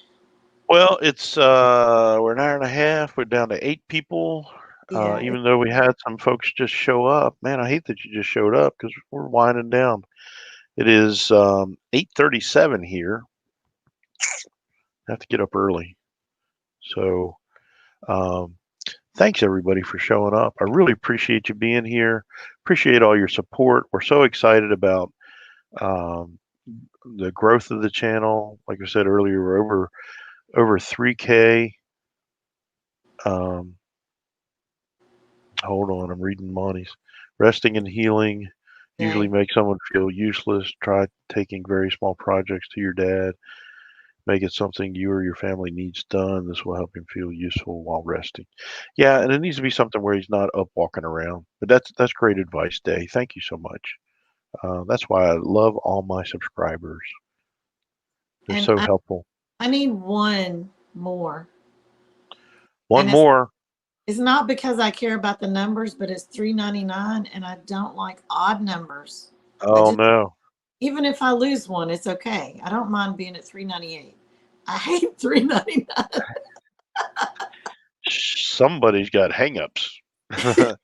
Well, it's we're an hour and a half. We're down to 8 people. Yeah. Even though we had some folks just show up. Man, I hate that you just showed up because we're winding down. It is 8:37 here. I have to get up early. So um, thanks everybody for showing up. I really appreciate you being here. Appreciate all your support. We're so excited about um, the growth of the channel. Like I said earlier, we're over 3K. Um, hold on, I'm reading Monty's. Resting and healing usually Okay. make someone feel useless. Try taking very small projects to your dad. Make it something you or your family needs done. This will help him feel useful while resting. Yeah, and it needs to be something where he's not up walking around. But that's great advice, Day. Thank you so much. That's why I love all my subscribers. They're And so helpful. I need one more. One And more. it's not because I care about the numbers, but it's $3.99 and I don't like odd numbers. I Oh just no. even if I lose one, it's okay. I don't mind being at $3.98. I hate $3.99. Somebody's got hangups. I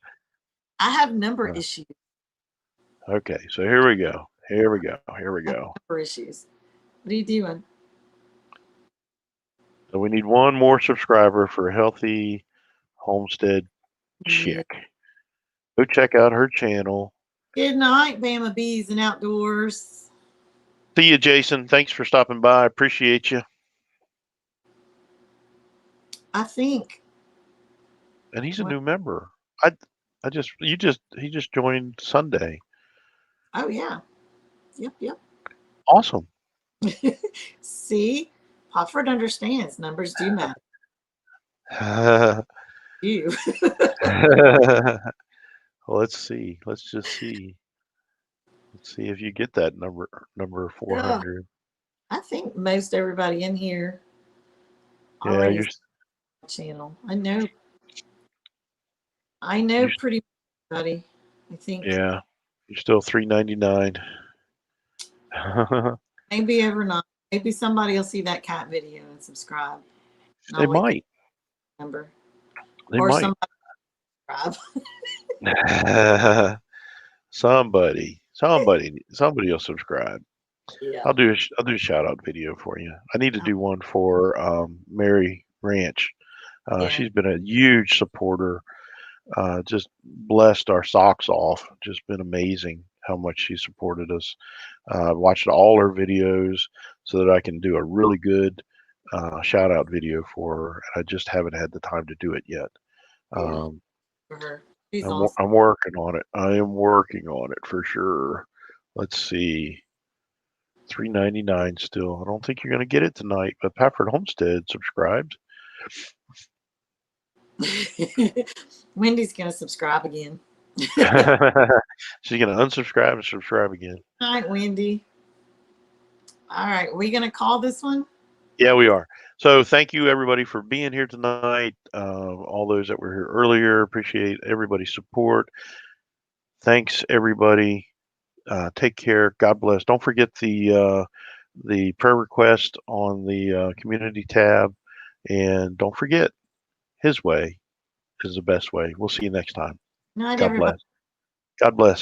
have number issues. Okay, so here we go. Here we go. Here we I have go. number issues. What are you doing? So we need one more subscriber for Healthy Homestead Yeah. Chick. Go check out her channel. Good night, Bama Bees and Outdoors. See you, Jason. Thanks for stopping by. Appreciate you. I think. And he's a Well, new member. I just he just joined Sunday. oh yeah. Yep. Awesome. See, Pofford understands numbers do matter. Well, You. let's see. Let's just see. Let's see if you get that number Ugh, 400. I think most everybody in here Yeah, already channel. I know you're pretty much everybody. I think yeah, you're still 399. maybe overnight. Maybe somebody will see that cat video and subscribe. And They I'll wake up might. and remember. They Or might. somebody subscribe. Somebody will subscribe. Yeah. I'll do a shout out video for you. I need to do one for Mary Ranch. Yeah. She's been a huge supporter. Just blessed our socks off. Just been amazing how much she supported us. Watched all her videos so that I can do a really good shout out video for her. I just haven't had the time to do it yet. Yeah. Um, For her. She's awesome. I'm working on it. I am working on it for sure. Let's see. 399 still. I don't think you're going to get it tonight, but Pafford Homestead subscribed. Wendy's gonna subscribe again. She's going to unsubscribe and subscribe again. All right, Wendy. All right, we gonna call this one? Yeah, we are. So thank you everybody for being here tonight. All those that were here earlier, appreciate everybody's support. Thanks everybody. Take care. God bless. Don't forget the prayer request on the community tab, and don't forget His way is the best way. We'll see you next time. Night, God everybody. bless. God bless.